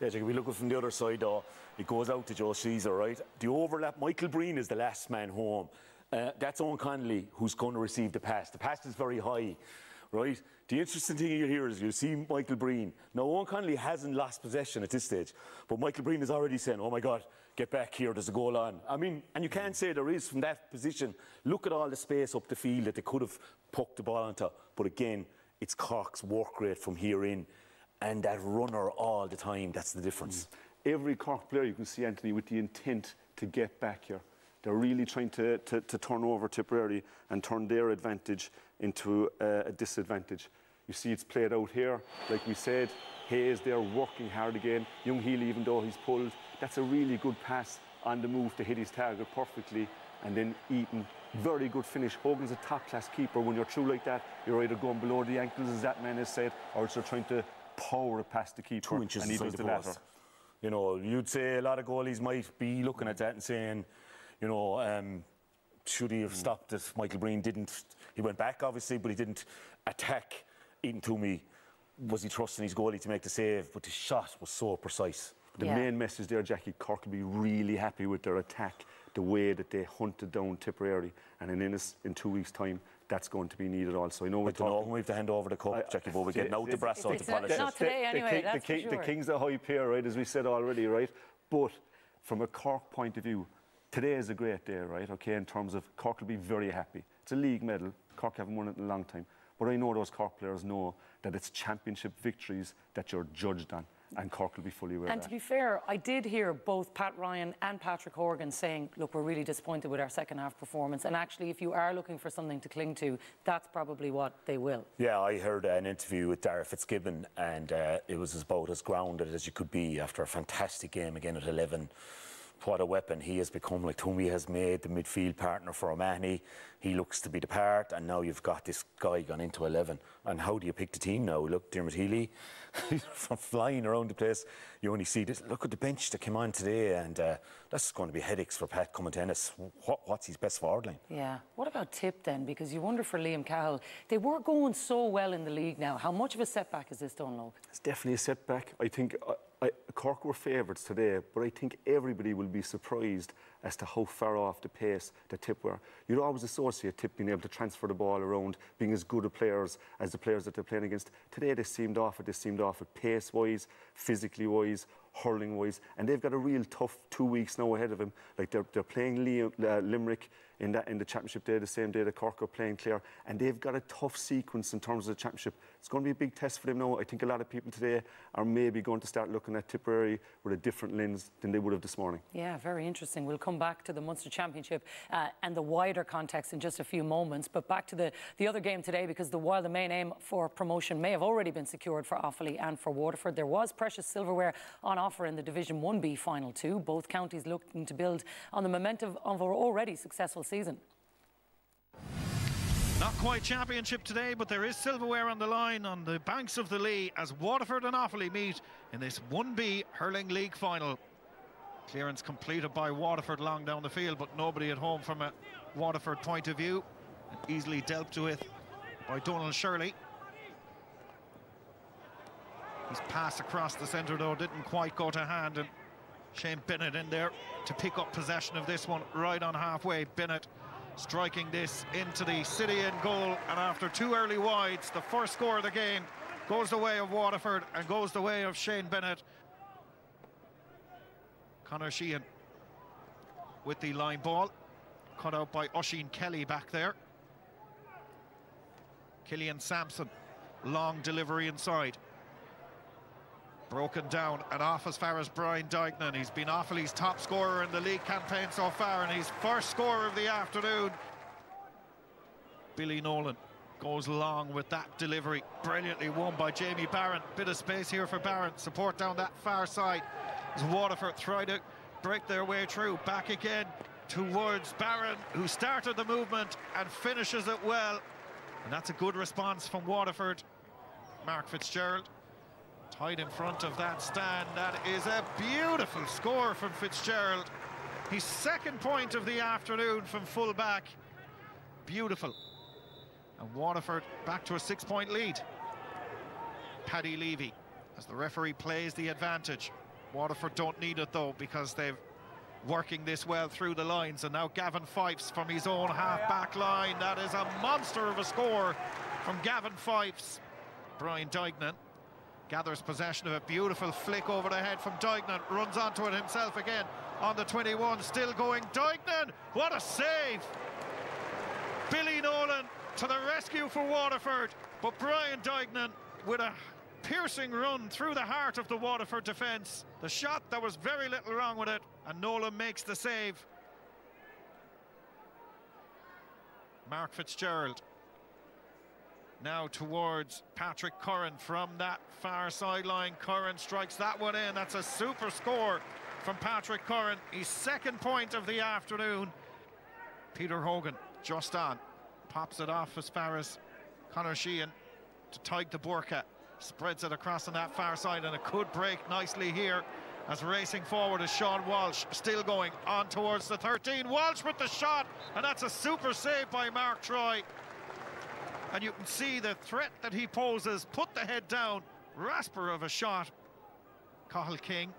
Yeah, Jackie, we look from the other side, though. It goes out to Joe Caesar, right? The overlap, Michael Breen is the last man home. That's Owen Connolly who's going to receive the pass. The pass is very high, right? The interesting thing here is you see Michael Breen. Now, Owen Connolly hasn't lost possession at this stage, but Michael Breen is already saying, oh my God, get back here, there's a goal on. I mean, and you can't say there is from that position. Look at all the space up the field that they could have poked the ball onto. But again, it's Cork's work rate from here in, and that runner all the time, that's the difference. Every Cork player you can see, Anthony, with the intent to get back here. They're really trying to turn over Tipperary and turn their advantage into a disadvantage. You see it's played out here. Like we said, Hayes there working hard again. Young Healy, even though he's pulled, that's a really good pass on the move to hit his target perfectly. And then Eaton, very good finish. Hogan's a top-class keeper. When you're through like that, you're either going below the ankles, as that man has said, or it's trying to power it past the keeper. 2 inches and he does the latter. You know, you'd say a lot of goalies might be looking at that and saying, you know, should he have stopped it? Michael Breen didn't. He went back, obviously, but he didn't attack Eaton Toomey. Was he trusting his goalie to make the save? But the shot was so precise. The main message there, Jackie, Cork will be really happy with their attack, the way that they hunted down Tipperary. And in 2 weeks' time, that's going to be needed also. I know we have to hand over the cup, Jackie, but we're getting out the brass out to polish it. Not today, anyway, that's for sure. The King's a high pair, right, as we said already, right? But from a Cork point of view, today is a great day, right, okay, in terms of Cork will be very happy. It's a league medal. Cork haven't won it in a long time. But I know those Cork players know that it's championship victories that you're judged on, and Cork will be fully aware of that. And to be fair, I did hear both Pat Ryan and Patrick Horgan saying, look, we're really disappointed with our second half performance. And actually, if you are looking for something to cling to, that's probably what they will. Yeah, I heard an interview with Dara Fitzgibbon, and it was about as grounded as you could be after a fantastic game again at 11. What a weapon he has become. Like Toomey has made the midfield partner for O'Mahony. He looks to be the part, and now you've got this guy gone into 11. And how do you pick the team now? Look, Dermot Healy, flying around the place. You only see this. Look at the bench that came on today, and that's going to be headaches for Pat coming to Ennis. What's his best forward line? Yeah. What about Tip then? Because you wonder for Liam Cahill, they were going so well in the league now. How much of a setback is this, Donald? It's definitely a setback. I think Cork were favourites today, but I think everybody will be surprised as to how far off the pace that Tip were. You'd always associate Tip being able to transfer the ball around, being as good a players as the players that they're playing against. Today they seemed off it. They seemed off it pace-wise, physically-wise, hurling-wise, and they've got a real tough 2 weeks now ahead of them. Like they're playing Limerick in the championship day, the same day that Cork are playing Clare, and they've got a tough sequence in terms of the championship. It's going to be a big test for them now. I think a lot of people today are maybe going to start looking at Tipperary with a different lens than they would have this morning. Yeah, very interesting. We'll come back to the Munster Championship and the wider context in just a few moments, but back to the other game today, because while the main aim for promotion may have already been secured for Offaly and for Waterford, there was precious silverware on offer in the Division 1B final too. Both counties looking to build on the momentum of our already successful season. Not quite championship today, but there is silverware on the line on the banks of the Lee as Waterford and Offaly meet in this 1B hurling league final. Clearance completed by Waterford long down the field, but nobody at home from a Waterford point of view. And easily dealt with by Donald Shirley. His pass across the centre though didn't quite go to hand, and Shane Bennett in there to pick up possession of this one right on halfway. Bennett striking this into the city end goal, and after 2 early wides, the first score of the game goes the way of Waterford and goes the way of Shane Bennett. Conor Sheehan with the line ball, cut out by Oisin Kelly back there. Killian Sampson, long delivery inside. Broken down and off as far as Brian Duignan. He's been Offaly's top scorer in the league campaign so far, and his first score of the afternoon. Billy Nolan goes long with that delivery. Brilliantly won by Jamie Barron. Bit of space here for Barron. Support down that far side as Waterford try to break their way through. Back again towards Barron, who started the movement and finishes it well. And that's a good response from Waterford. Mark Fitzgerald tied in front of that stand. That is a beautiful score from Fitzgerald. His second point of the afternoon from full back. Beautiful. And Waterford back to a 6-point lead. Paddy Levy, as the referee plays the advantage. Waterford don't need it though, because they're working this well through the lines. And now Gavin Fifes from his own half-back line. That is a monster of a score from Gavin Fifes. Brian Duignan gathers possession of a beautiful flick over the head from Duignan, runs onto it himself again on the 21, still going. Duignan, what a save! Billy Nolan to the rescue for Waterford, but Brian Duignan with a piercing run through the heart of the Waterford defence. The shot, there was very little wrong with it, and Nolan makes the save. Mark Fitzgerald now towards Patrick Curran from that far sideline. Curran strikes that one in. That's a super score from Patrick Curran, his second point of the afternoon. Peter Hogan just on, pops it off as far as Conor Sheehan to Tig de Burka, spreads it across on that far side, and it could break nicely here as racing forward is Sean Walsh, still going on towards the 13. Walsh with the shot, and that's a super save by Mark Troy. And you can see the threat that he poses. Put the head down, rasper of a shot. Cathal King,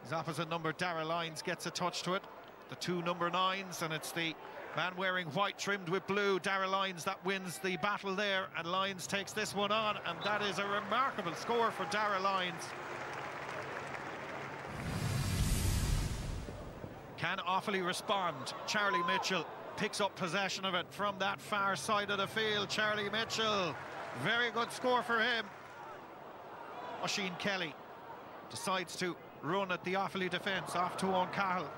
his opposite number Darragh Lyons, gets a touch to it. The 2 number 9s, and it's the man wearing white trimmed with blue, Darragh Lyons, that wins the battle there, and Lyons takes this one on, and that is a remarkable score for Darragh Lyons. Can Offaly respond? Charlie Mitchell picks up possession of it from that far side of the field. Charlie Mitchell, very good score for him. Oisin Kelly decides to run at the Offaly defence, off to Owen Cahill.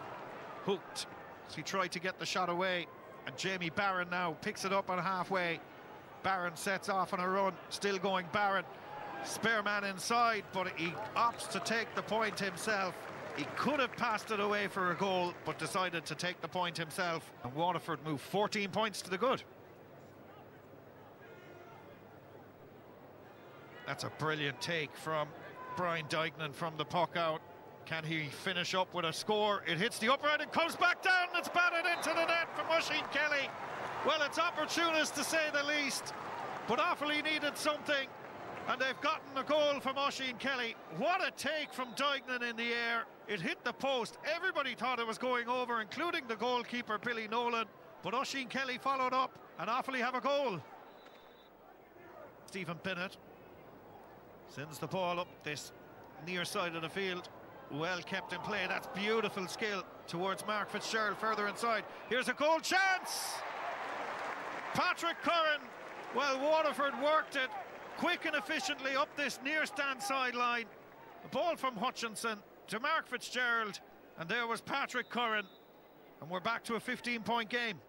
Hooked as he tried to get the shot away, and Jamie Barron now picks it up on halfway. Barron sets off on a run, still going Barron. Spare man inside, but he opts to take the point himself. He could have passed it away for a goal, but decided to take the point himself. And Waterford move 14 points to the good. That's a brilliant take from Brian Duignan from the puck out. Can he finish up with a score? It hits the upright and comes back down. It's batted into the net from Oisin Kelly. Well, it's opportunist to say the least, but Offaly needed something, and they've gotten a goal from Oisin Kelly. What a take from Duignan in the air. It hit the post. Everybody thought it was going over, including the goalkeeper, Billy Nolan. But Oisin Kelly followed up, and Offaly have a goal. Stephen Bennett sends the ball up this near side of the field. Well kept in play. That's beautiful skill towards Mark Fitzgerald further inside. Here's a goal chance. Patrick Curran. Well, Waterford worked it quick and efficiently up this near stand sideline. The ball from Hutchinson to Mark Fitzgerald, and there was Patrick Curran, and we're back to a 15-point game.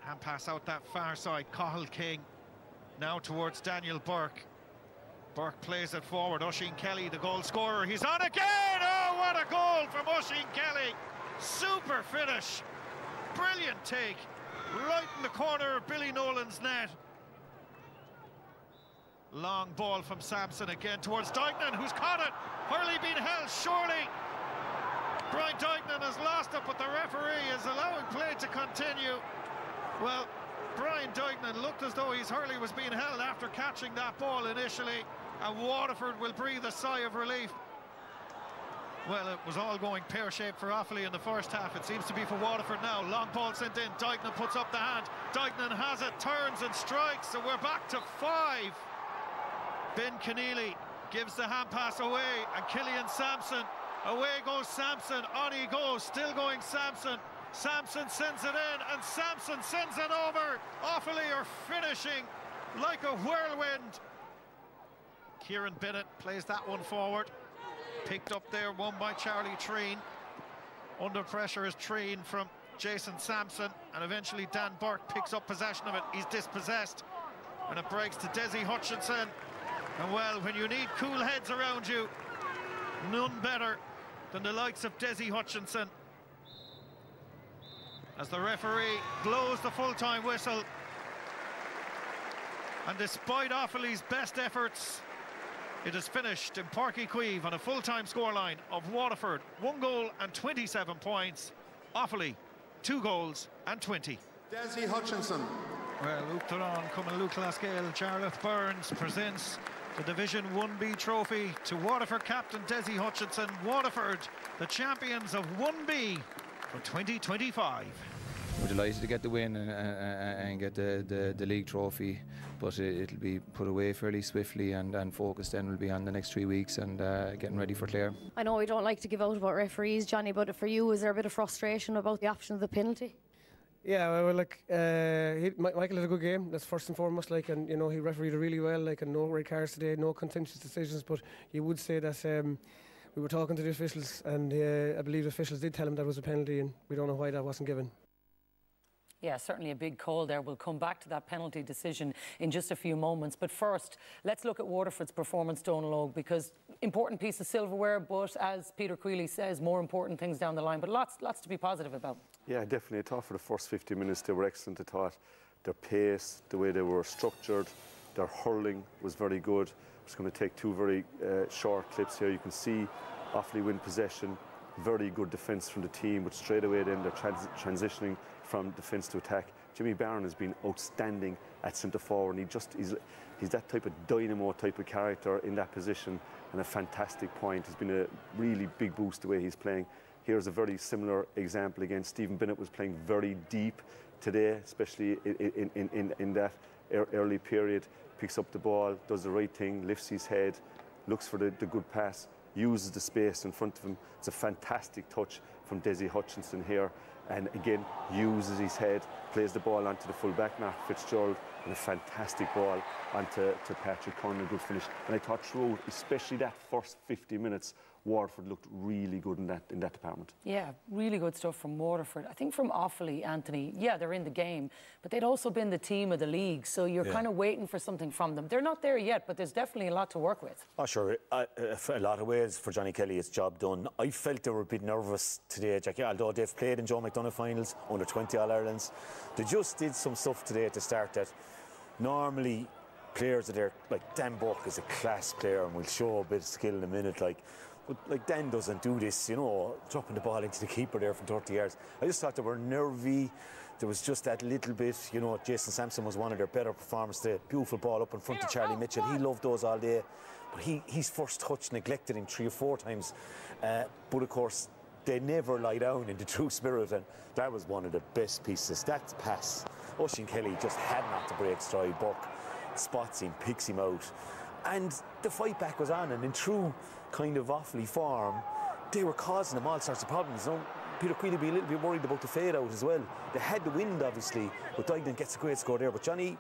Hand pass out that far side. Cathal King now towards Daniel Burke. Burke plays it forward. Oisin Kelly, the goal scorer, he's on again. Oh, what a goal from Oisin Kelly. Super finish, brilliant take, right in the corner of Billy Nolan's net. Long ball from Sampson again towards Duignan, who's caught it. Hurley being held, surely. Brian Duignan has lost it, but the referee is allowing play to continue. Well, Brian Duignan looked as though his Hurley was being held after catching that ball initially, and Waterford will breathe a sigh of relief. Well, it was all going pear-shaped for Offaly in the first half. It seems to be for Waterford now. Long ball sent in. Duignan puts up the hand. Duignan has it, turns and strikes. So we're back to 5. Ben Keneally gives the hand pass away, and Killian Sampson. Away goes Sampson. On he goes. Still going Sampson. Sampson sends it in, and Sampson sends it over. Offaly are finishing like a whirlwind. Kieran Bennett plays that one forward. Picked up there, won by Charlie Treen. Under pressure is Treen from Jason Sampson, and eventually Dan Burke picks up possession of it. He's dispossessed, and it breaks to Desi Hutchinson. And well, when you need cool heads around you, none better than the likes of Desi Hutchinson. As the referee blows the full-time whistle, and despite Offaly's best efforts, it is finished in Páirc Uí Chaoimh on a full-time scoreline of Waterford 1 goal and 27 points. Offaly 2 goals and 20. Desi Hutchinson. Well, Uachtarán coming Luke Lascale. Charlotte Burns presents the Division 1B trophy to Waterford captain Desi Hutchinson. Waterford, the champions of 1B for 2025. We're delighted to get the win and get the league trophy, but it'll be put away fairly swiftly, and focus then will be on the next 3 weeks and getting ready for Clare. I know we don't like to give out about referees, Johnny, but for you, is there a bit of frustration about the option of the penalty? Yeah, well, like Michael had a good game. That's first and foremost. Like, and you know, he refereed it really well. Like, and no red cards today, no contentious decisions. But you would say that we were talking to the officials, and I believe the officials did tell him that was a penalty, and we don't know why that wasn't given. Yeah, certainly a big call there. We'll come back to that penalty decision in just a few moments. But first, let's look at Waterford's performance, Donal, because important piece of silverware, but as Peter Queally says, more important things down the line. But lots to be positive about. Yeah, definitely. I thought for the first 50 minutes they were excellent. I thought their pace, the way they were structured, their hurling was very good. I'm just going to take 2 very short clips here. You can see Offaly win possession. Very good defence from the team, but straight away then they're transitioning from defence to attack. Jimmy Barron has been outstanding at centre forward, and he's that type of dynamo type of character in that position, and a fantastic point. It's been a really big boost the way he's playing. Here's a very similar example again. Stephen Bennett was playing very deep today, especially in that early period. Picks up the ball, does the right thing, lifts his head, looks for the good pass, uses the space in front of him. It's a fantastic touch from Desi Hutchinson here, and again uses his head, plays the ball onto the full-back Mark Fitzgerald, and a fantastic ball onto Patrick Conlon, good finish. And I thought throughout, especially that first 50 minutes, Waterford looked really good in that department. Yeah, really good stuff from Waterford. I think from Offaly, Anthony, yeah, they're in the game, but they'd also been the team of the league, so you're kind of waiting for something from them. They're not there yet, but there's definitely a lot to work with. Oh, sure. A lot of ways for Johnny Kelly, it's job done. I felt they were a bit nervous today, Jackie, although they've played in Joe McDonagh finals, under 20 All-Irelands. They just did some stuff today at the start that normally players are there, like Dan Burke is a class player and will show a bit of skill in a minute, but like Dan doesn't do this, you know, dropping the ball into the keeper there from 30 yards. I just thought they were nervy. There was just that little bit, you know, Jason Sampson was one of their better performers today. Beautiful ball up in front of Charlie Mitchell. He loved those all day. But his first touch neglected him 3 or 4 times. But of course, they never lie down in the true spirit, and that was one of the best pieces. That pass, Oisin Kelly just had not to break stride. Burke spots him, picks him out. And the fight back was on, and in true kind of Offaly form, they were causing them all sorts of problems. You know, Peter Queally be a little bit worried about the fade out as well. They had the wind, obviously, but Duignan gets a great score there. But Johnny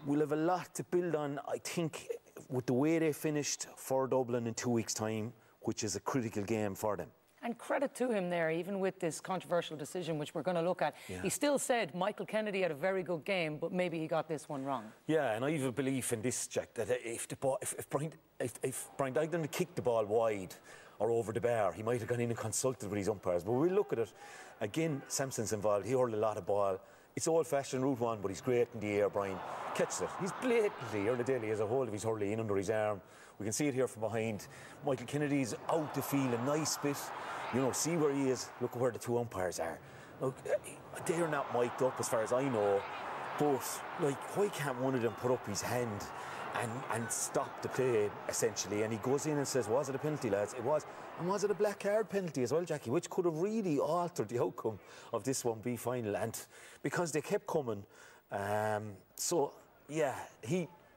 will have a lot to build on, I think, with the way they finished for Dublin in 2 weeks' time, which is a critical game for them. And credit to him there, even with this controversial decision, which we're going to look at. Yeah. He still said Michael Kennedy had a very good game, but maybe he got this one wrong. Yeah, and I have a belief in this, Jack, that if Brian Duignan had kicked the ball wide or over the bar, he might have gone in and consulted with his umpires. But we'll look at it. Again, Sampson's involved. He hurled a lot of ball. It's old-fashioned route one, but he's great in the air, Brian. Catches it. He's blatantly, Early has a hold of his hurley in under his arm. We can see it here from behind. Michael Kennedy's out the field a nice bit. You know, see where he is. Look where the 2 umpires are. Look, they're not mic'd up as far as I know. But, like, why can't one of them put up his hand and stop the play, essentially. And he goes in and says, was it a penalty, lads? It was. And was it a black card penalty as well, Jackie, which could have really altered the outcome of this 1B final. And because they kept coming. So, yeah,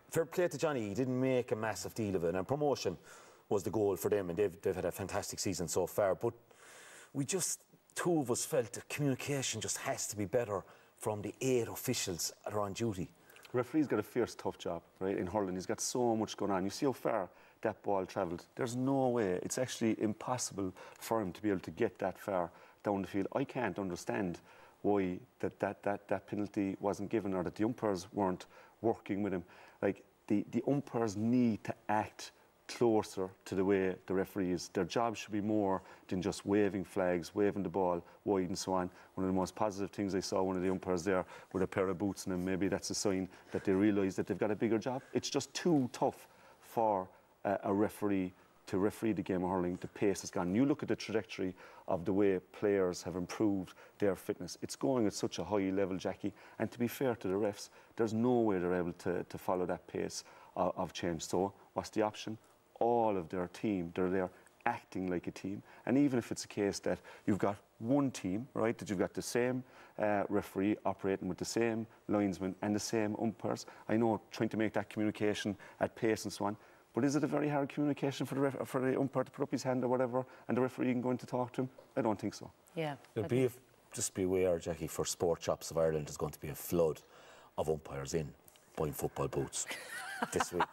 fair play to Johnny. He didn't make a massive deal of it. And promotion was the goal for them. And they've had a fantastic season so far. But two of us felt that communication just has to be better from the 8 officials that are on duty. The referee's got a fierce, tough job, right, in hurling. He's got so much going on. You see how far that ball travelled. There's no way. It's actually impossible for him to be able to get that far down the field. I can't understand why that penalty wasn't given, or that the umpires weren't working with him. Like, the umpires need to act closer to the way the referee is. Their job should be more than just waving flags, waving the ball wide and so on. One of the most positive things I saw, one of the umpires there with a pair of boots on him, maybe that's a sign that they realise that they've got a bigger job. It's just too tough for a referee to referee the game of hurling. The pace has gone. You look at the trajectory of the way players have improved their fitness. It's going at such a high level, Jackie, and to be fair to the refs, there's no way they're able to follow that pace of change. So what's the option? All of their team, they're there acting like a team. And even if it's a case that you've got one team, right, that you've got the same referee operating with the same linesmen and the same umpires, I know trying to make that communication at pace and so on, but is it a very hard communication for the umpire to put up his hand or whatever and the referee can go in to talk to him? I don't think so. Yeah. Just be aware, Jackie, for Sport Shops of Ireland, there's going to be a flood of umpires in buying football boots this week.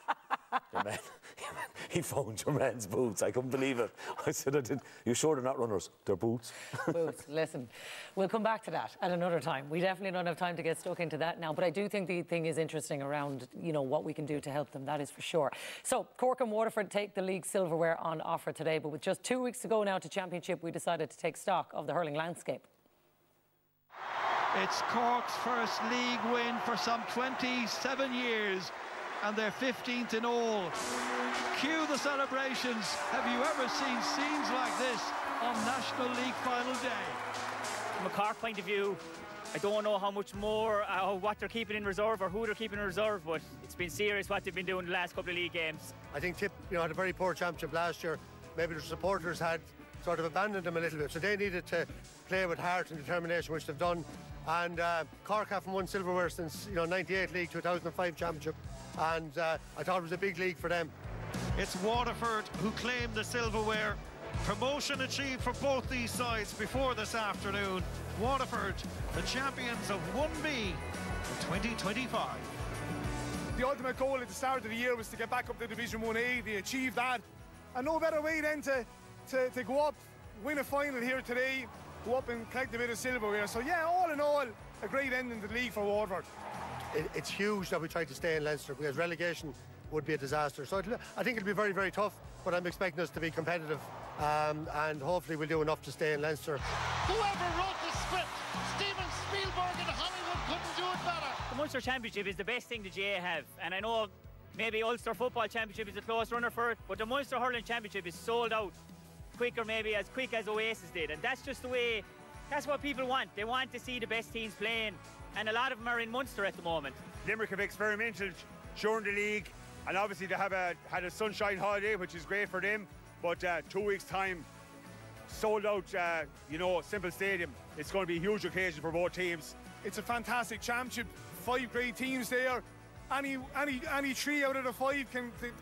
He found your man's boots. I couldn't believe it. I said, you sure they're not runners? They're boots. Boots. Listen, we'll come back to that at another time. We definitely don't have time to get stuck into that now, but I do think the thing is interesting around, you know, what we can do to help them. That is for sure. So Cork and Waterford take the league silverware on offer today, but with just 2 weeks to go now to Championship, we decided to take stock of the hurling landscape. It's Cork's first league win for some 27 years. And they're 15th in all. Cue the celebrations. Have you ever seen scenes like this on National League final day? From a Cork point of view, I don't know how much more, what they're keeping in reserve or who they're keeping in reserve, but it's been serious what they've been doing the last couple of league games. I think Tip, had a very poor championship last year. Maybe the supporters had sort of abandoned them a little bit, so they needed to play with heart and determination, which they've done. And Cork haven't won silverware since 98 league, 2005 championship. And I thought it was a big league for them. It's Waterford who claimed the silverware. Promotion achieved for both these sides before this afternoon. Waterford, the champions of 1B in 2025. The ultimate goal at the start of the year was to get back up to Division 1A. They achieved that. And no better way then to go up, win a final here today, go up and collect a bit of silverware. So yeah, all in all, a great ending to the league for Waterford. It's huge that we try to stay in Leinster, because relegation would be a disaster. So I think it'll be very, very tough, but I'm expecting us to be competitive, and hopefully we'll do enough to stay in Leinster. Whoever wrote the script, Steven Spielberg in Hollywood couldn't do it better. The Munster Championship is the best thing the GA have, and I know maybe Ulster Football Championship is a close runner for it, but the Munster Hurling Championship is sold out maybe as quick as Oasis did, and that's just the way, that's what people want. They want to see the best teams playing. And a lot of them are in Munster at the moment. Limerick have experimented during the league, and obviously they have had a sunshine holiday, which is great for them. But 2 weeks' time, sold out, Simple Stadium. It's going to be a huge occasion for both teams. It's a fantastic championship. 5 great teams there. Any 3 out of the 5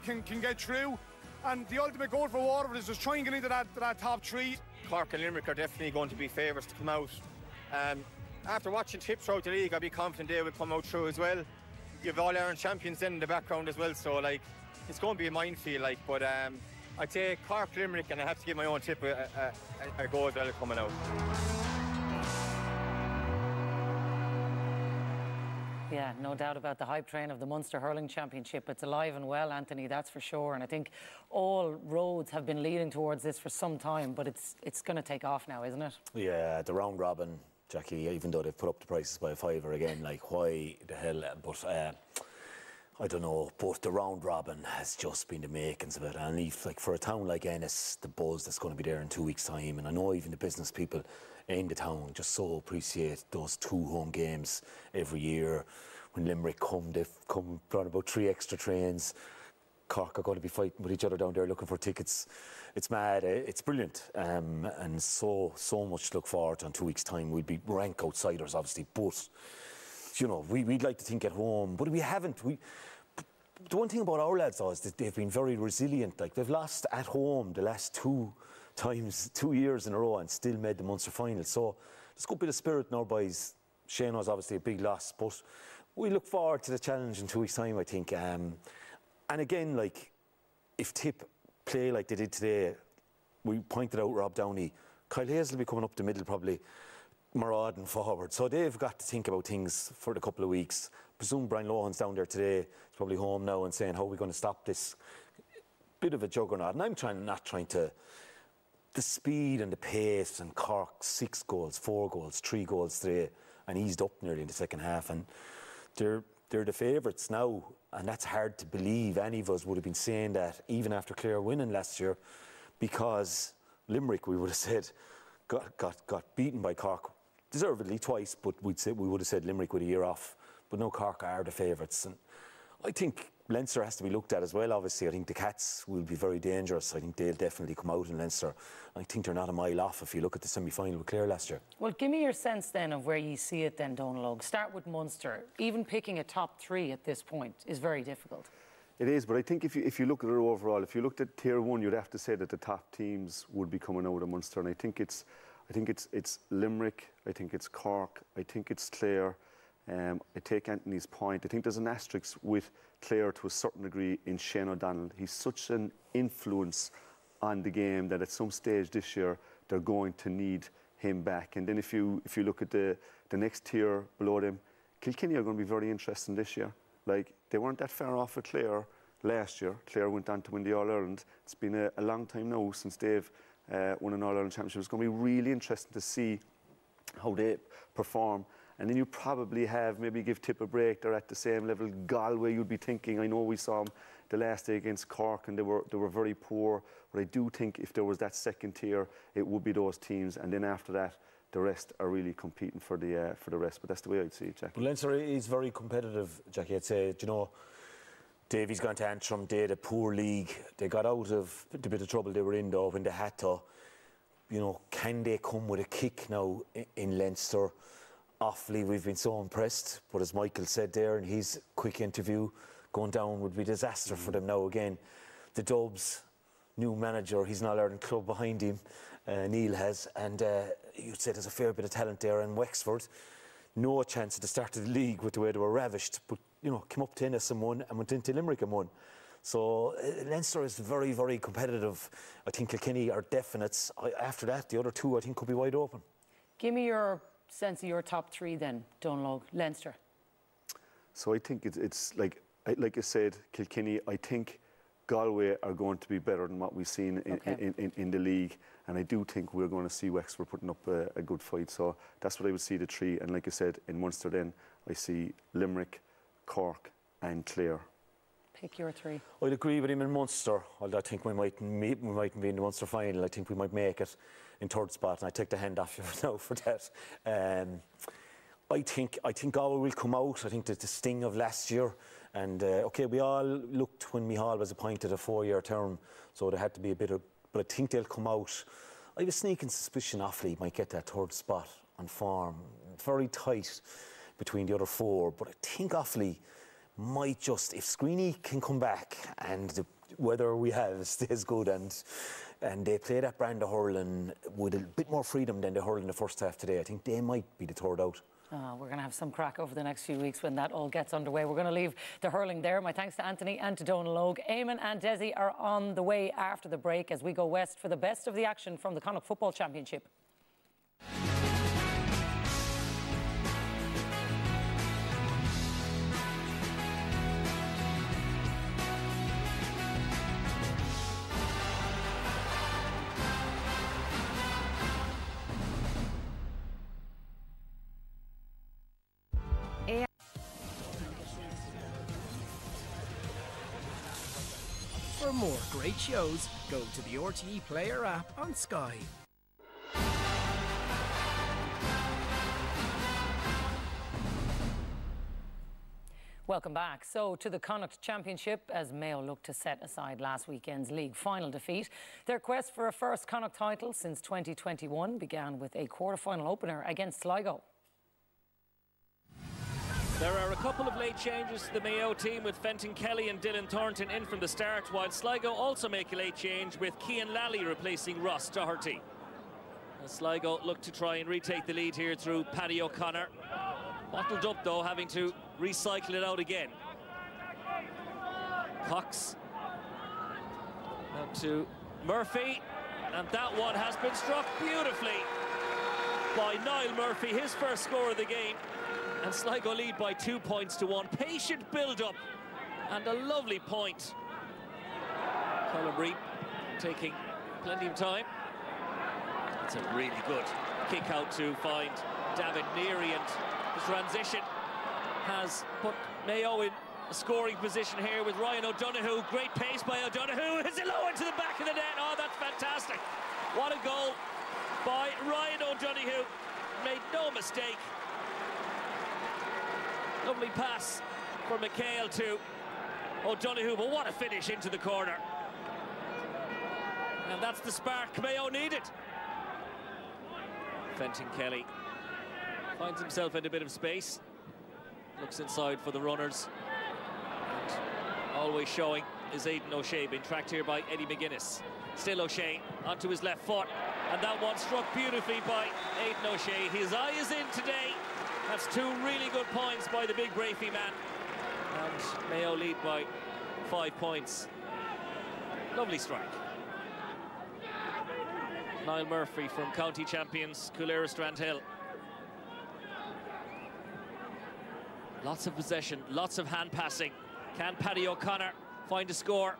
can get through. And the ultimate goal for Waterford is just trying to get into that top 3. Cork and Limerick are definitely going to be favourites to come out. After watching Tip throughout the league, I'd be confident they will come out through as well. You have All-Ireland champions in the background as well, so it's going to be a minefield. But I'd say Cork, Limerick, and I have to give my own Tip a go as well coming out. Yeah, no doubt about the hype train of the Munster Hurling Championship. It's alive and well, Anthony, that's for sure. And I think all roads have been leading towards this for some time, but it's going to take off now, isn't it? Yeah, the round robin, Jackie, even though they've put up the prices by a fiver again, why the hell? But I don't know, but the round robin has just been the makings of it. And if, for a town like Ennis, the buzz that's going to be there in 2 weeks' time, and I know even the business people in the town just so appreciate those 2 home games every year. when Limerick come, they've come around about 3 extra trains. Cork are going to be fighting with each other down there looking for tickets. It's mad, it's brilliant, and so much to look forward to in 2 weeks' time. We'll be rank outsiders, obviously, but you know, we'd like to think at home, but we haven't. The one thing about our lads, though, is that they've been very resilient. Like, they've lost at home the last 2 years in a row and still made the Munster final. So there's a good bit of spirit in our boys. Shane was obviously a big loss, but we look forward to the challenge in 2 weeks' time, I think. And again, like, if Tip play like they did today, we pointed out Rob Downey, Kyle Hayes will be coming up the middle probably, marauding forward. So they've got to think about things for the couple of weeks. I presume Brian Lohan's down there today. He's probably home now and saying, how are we going to stop this bit of a juggernaut? And I'm not trying to... The speed and the pace, and Cork 6 goals, 4 goals, 3 goals today, and eased up nearly in the second half. And they're the favourites now, and that's hard to believe. Any of us would have been saying that even after Clare winning last year, because Limerick, we would have said, got beaten by Cork deservedly twice, but we would have said Limerick with a year off. But no, Cork are the favourites, and I think Leinster has to be looked at as well. Obviously, I think the Cats will be very dangerous. I think they'll definitely come out in Leinster. I think they're not a mile off if you look at the semi-final with Clare last year. Well, give me your sense then of where you see it then, Donald. Start with Munster. Even picking a top 3 at this point is very difficult. It is, but I think if you look at it overall, if you looked at Tier 1, you'd have to say that the top teams would be coming out of Munster, and I think it's Limerick, I think it's Cork, I think it's Clare. I take Anthony's point. I think there's an asterisk with Clare to a certain degree in Shane O'Donnell. He's such an influence on the game that at some stage this year they're going to need him back. And then if you look at the next tier below them, Kilkenny are going to be very interesting this year. Like, they weren't that far off of Clare last year. Clare went on to win the All-Ireland. It's been a long time now since they've won an All-Ireland championship. It's going to be really interesting to see how they perform. And then you probably have, maybe give Tip a break, they're at the same level. Galway, you'd be thinking, I know we saw them the last day against Cork and they were very poor, but I do think if there was that second tier, it would be those teams, and then after that, the rest are really competing for the rest. But that's the way I'd see it, Jackie. But Leinster is very competitive, Jackie. I'd say, you know, Davy's gone to Antrim, they had a poor league. They got out of the bit of trouble they were in, though, when they had to. You know, can they come with a kick now in Leinster? Awfully, we've been so impressed, but as Michael said there in his quick interview, going down would be a disaster for them now again. The Dubs, new manager, he's an All-Ireland club behind him, Neil has, and you'd say there's a fair bit of talent there. And Wexford, no chance at the start of the league with the way they were ravished, but you know, came up to Ennis and won, and went into Limerick and won. So Leinster is very, very competitive. I think Kilkenny are definites. After that, the other two I think could be wide open. Give me your sense of your top 3 then, Donald. Leinster. So I think it's like I said, Kilkenny. I think Galway are going to be better than what we've seen in the league, and I do think we're going to see Wexford putting up a good fight. So that's what I would see, the 3. And like I said, in Munster then I see Limerick, Cork and Clare. Pick your 3. I'd agree with him in Munster, although I think we mightn't be in the Munster final. I think we might make it in 3rd spot, and I take the hand off you now for that. I think Galway will come out. I think that the sting of last year, and okay, we all looked when Micheál was appointed a 4-year term, so there had to be a bit of, but I think they'll come out. I have a sneaking suspicion Offaly might get that 3rd spot on form. Very tight between the other 4, but I think Offaly might just, if Screeney can come back and the weather we have stays good and they play that brand of hurling with a bit more freedom than they hurled in the first half today, I think they might be the 3rd out. We're going to have some crack over the next few weeks when that all gets underway. We're going to leave the hurling there. My thanks to Anthony and to Donald. Eamon and Desi are on the way after the break as we go west for the best of the action from the Connacht Football Championship. For more great shows, go to the RTE Player app on Sky. Welcome back. So to the Connacht Championship, as Mayo look to set aside last weekend's league final defeat. Their quest for a first Connacht title since 2021 began with a quarter-final opener against Sligo. There are a couple of late changes to the Mayo team, with Fenton Kelly and Dylan Thornton in from the start, while Sligo also make a late change with Cian Lally replacing Ross Doherty. As Sligo look to try and retake the lead here through Paddy O'Connor. Bottled up though, having to recycle it out again. Cox out to Murphy, and that one has been struck beautifully by Niall Murphy, his first score of the game, and Sligo lead by 2 points to 1. Patient build-up and a lovely point. Colin Reid taking plenty of time. It's a really good kick out to find David Neary, and the transition has put Mayo in a scoring position here with Ryan O'Donoghue. Great pace by O'Donoghue. Hits it low into the back of the net. Oh, that's fantastic. What a goal by Ryan O'Donoghue. Made no mistake. Lovely pass for McHale to O'Donoghue, but what a finish into the corner. And that's the spark Mayo needed. Fenton Kelly finds himself in a bit of space. Looks inside for the runners. And always showing is Aidan O'Shea, being tracked here by Eddie McGuinness. Still O'Shea onto his left foot. And that one struck beautifully by Aidan O'Shea. His eye is in today. That's 2 really good points by the big Brafey man. And Mayo lead by 5 points. Lovely strike. Niall Murphy from county champions Coolera Strandhill. Lots of possession, lots of hand passing. Can Paddy O'Connor find a score?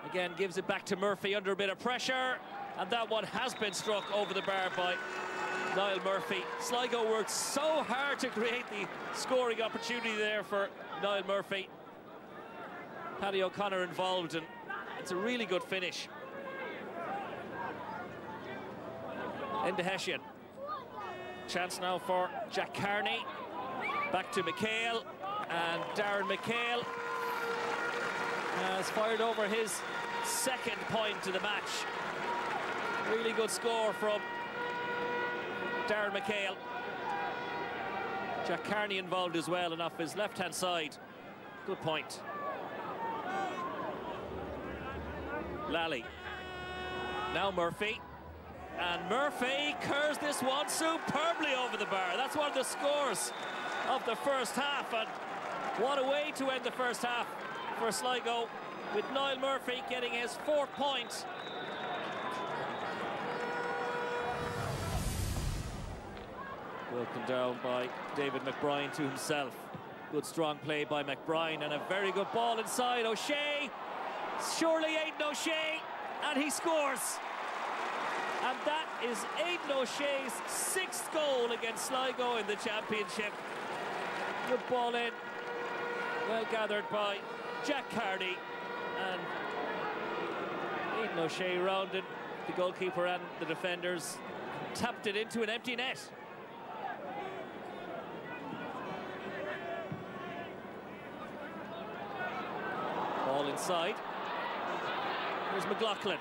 Again, gives it back to Murphy under a bit of pressure. And that one has been struck over the bar by Niall Murphy. Sligo worked so hard to create the scoring opportunity there for Niall Murphy. Paddy O'Connor involved, and it's a really good finish. Into Hessian. Chance now for Jack Carney. Back to McHale, and Darren McHale has fired over his second point of the match. Really good score from Darren McHale. Jack Carney involved as well, and off his left-hand side. Good point. Lally. Now Murphy. And Murphy curves this one superbly over the bar. That's one of the scores of the first half, and what a way to end the first half for Sligo, with Niall Murphy getting his 4th point. Broken down by David McBride to himself. Good strong play by McBride, and a very good ball inside. O'Shea, surely Aidan O'Shea, and he scores. And that is Aidan O'Shea's 6th goal against Sligo in the championship. Good ball in, well gathered by Jack Carney, and Aidan O'Shea rounded the goalkeeper and the defenders, tapped it into an empty net. Ball inside. Here's McLaughlin.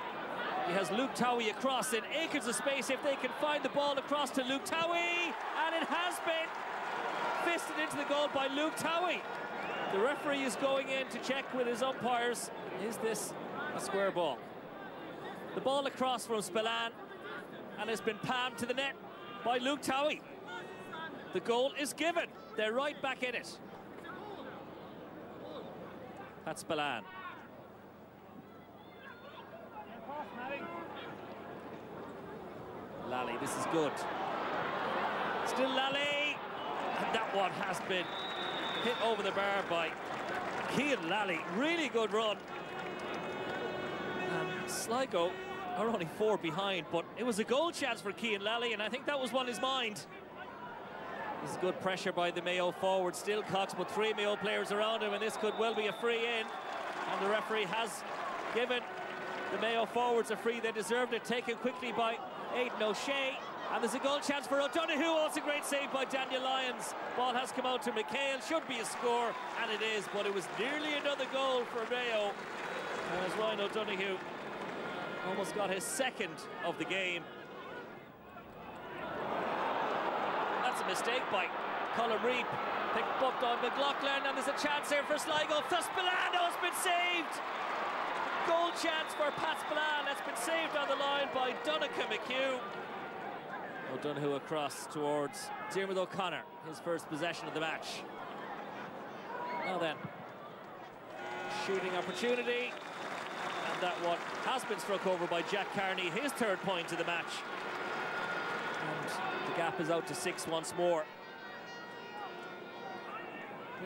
He has Luke Towie across in acres of space if they can find the ball across to Luke Towie, and it has been fisted into the goal by Luke Towie. The referee is going in to check with his umpires, is this a square ball? The ball across from Spillane, and it's been palmed to the net by Luke Towie. The goal is given. They're right back in it. That's Spillane. Lally, this is good. Still Lally, and that one has been hit over the bar by Cian Lally. Really good run. And Sligo are only 4 behind, but it was a goal chance for Cian Lally, and I think that was on his mind. This is good pressure by the Mayo forward. Still Cox, but 3 Mayo players around him, and this could well be a free in. And the referee has given the Mayo forwards a free. They deserved it. Taken quickly by Aidan O'Shea. And there's a goal chance for O'Donoghue, also great save by Daniel Lyons. Ball has come out to McHale, should be a score, and it is, but it was nearly another goal for Mayo. And as Ryan O'Donoghue almost got his second of the game. That's a mistake by Colin Reid. Picked up on McLaughlin, and there's a chance here for Sligo. Spillane has been saved. Goal chance for Pat Spillane. That's been saved on the line by Donncha McHugh. O'Donoghue across towards Diarmuid O'Connor, his first possession of the match. Now then, shooting opportunity, and that one has been struck over by Jack Carney, his third point of the match. And the gap is out to 6 once more.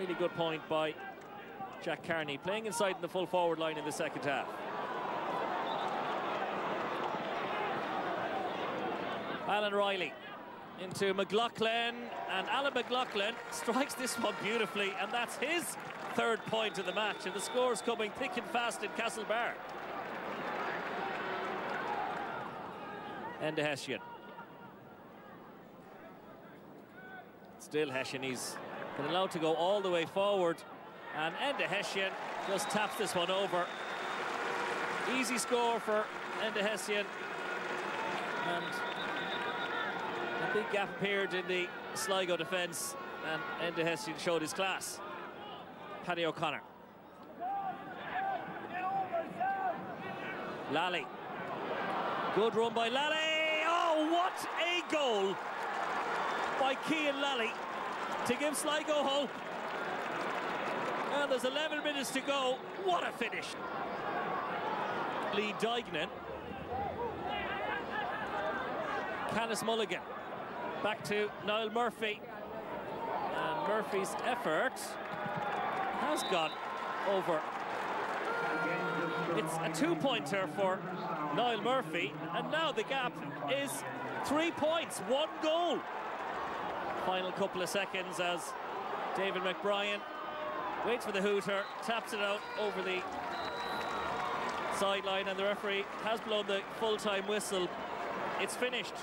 Really good point by Jack Carney, playing inside in the full forward line in the second half. Alan Riley into McLaughlin, and Alan McLaughlin strikes this one beautifully, and that's his third point of the match, and the score's coming thick and fast in Castlebar. Enda Hessian. Still Hessian, he's been allowed to go all the way forward, and Enda Hessian just taps this one over. Easy score for Enda Hessian, and a big gap appeared in the Sligo defence, and Enda Hessian showed his class. Paddy O'Connor. Lally. Good run by Lally. Oh, what a goal by Cian Lally to give Sligo hope. Well, there's 11 minutes to go. What a finish. Lee Duignan. Canis Mulligan. Back to Niall Murphy. And Murphy's effort has gone over. It's a 2-pointer for Niall Murphy, and now the gap is 3 points, 1 goal. Final couple of seconds as David McBrien waits for the hooter, taps it out over the sideline, and the referee has blown the full-time whistle. It's finished.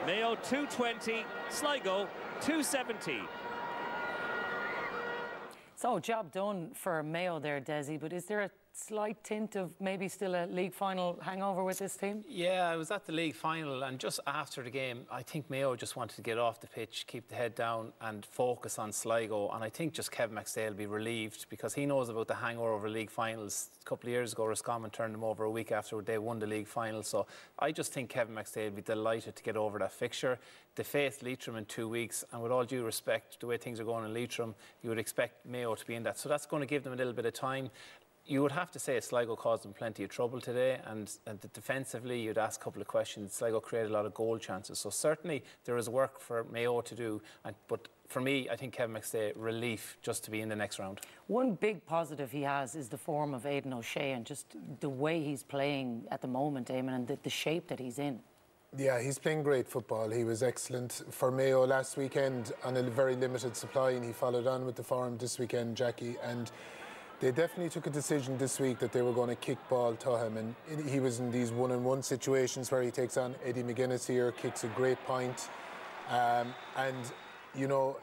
Mayo 220, Sligo 270. So, job done for Mayo there, Desi, but is there a slight tint of maybe still a league final hangover with this team? Yeah, I was at the league final, and just after the game, I think Mayo just wanted to get off the pitch, keep the head down and focus on Sligo, and I think just Kevin McStay will be relieved because he knows about the hangover of league finals. A couple of years ago, Roscommon turned them over a week after they won the league final, so I just think Kevin McStay will be delighted to get over that fixture. They face Leitrim in 2 weeks, and with all due respect, the way things are going in Leitrim, you would expect Mayo to be in that, so that's going to give them a little bit of time. You would have to say Sligo caused them plenty of trouble today, and defensively you'd ask a couple of questions. Sligo created a lot of goal chances, so certainly there is work for Mayo to do, but for me, I think Kevin McStay, relief just to be in the next round. One big positive he has is the form of Aidan O'Shea and just the way he's playing at the moment, Eamon, and the shape that he's in. Yeah, he's playing great football. He was excellent for Mayo last weekend on a very limited supply, and he followed on with the form this weekend, Jackie, and they definitely took a decision this week that they were going to kick ball to him, and he was in these one-on-one situations where he takes on Eddie McGuinness here, kicks a great point, and you know,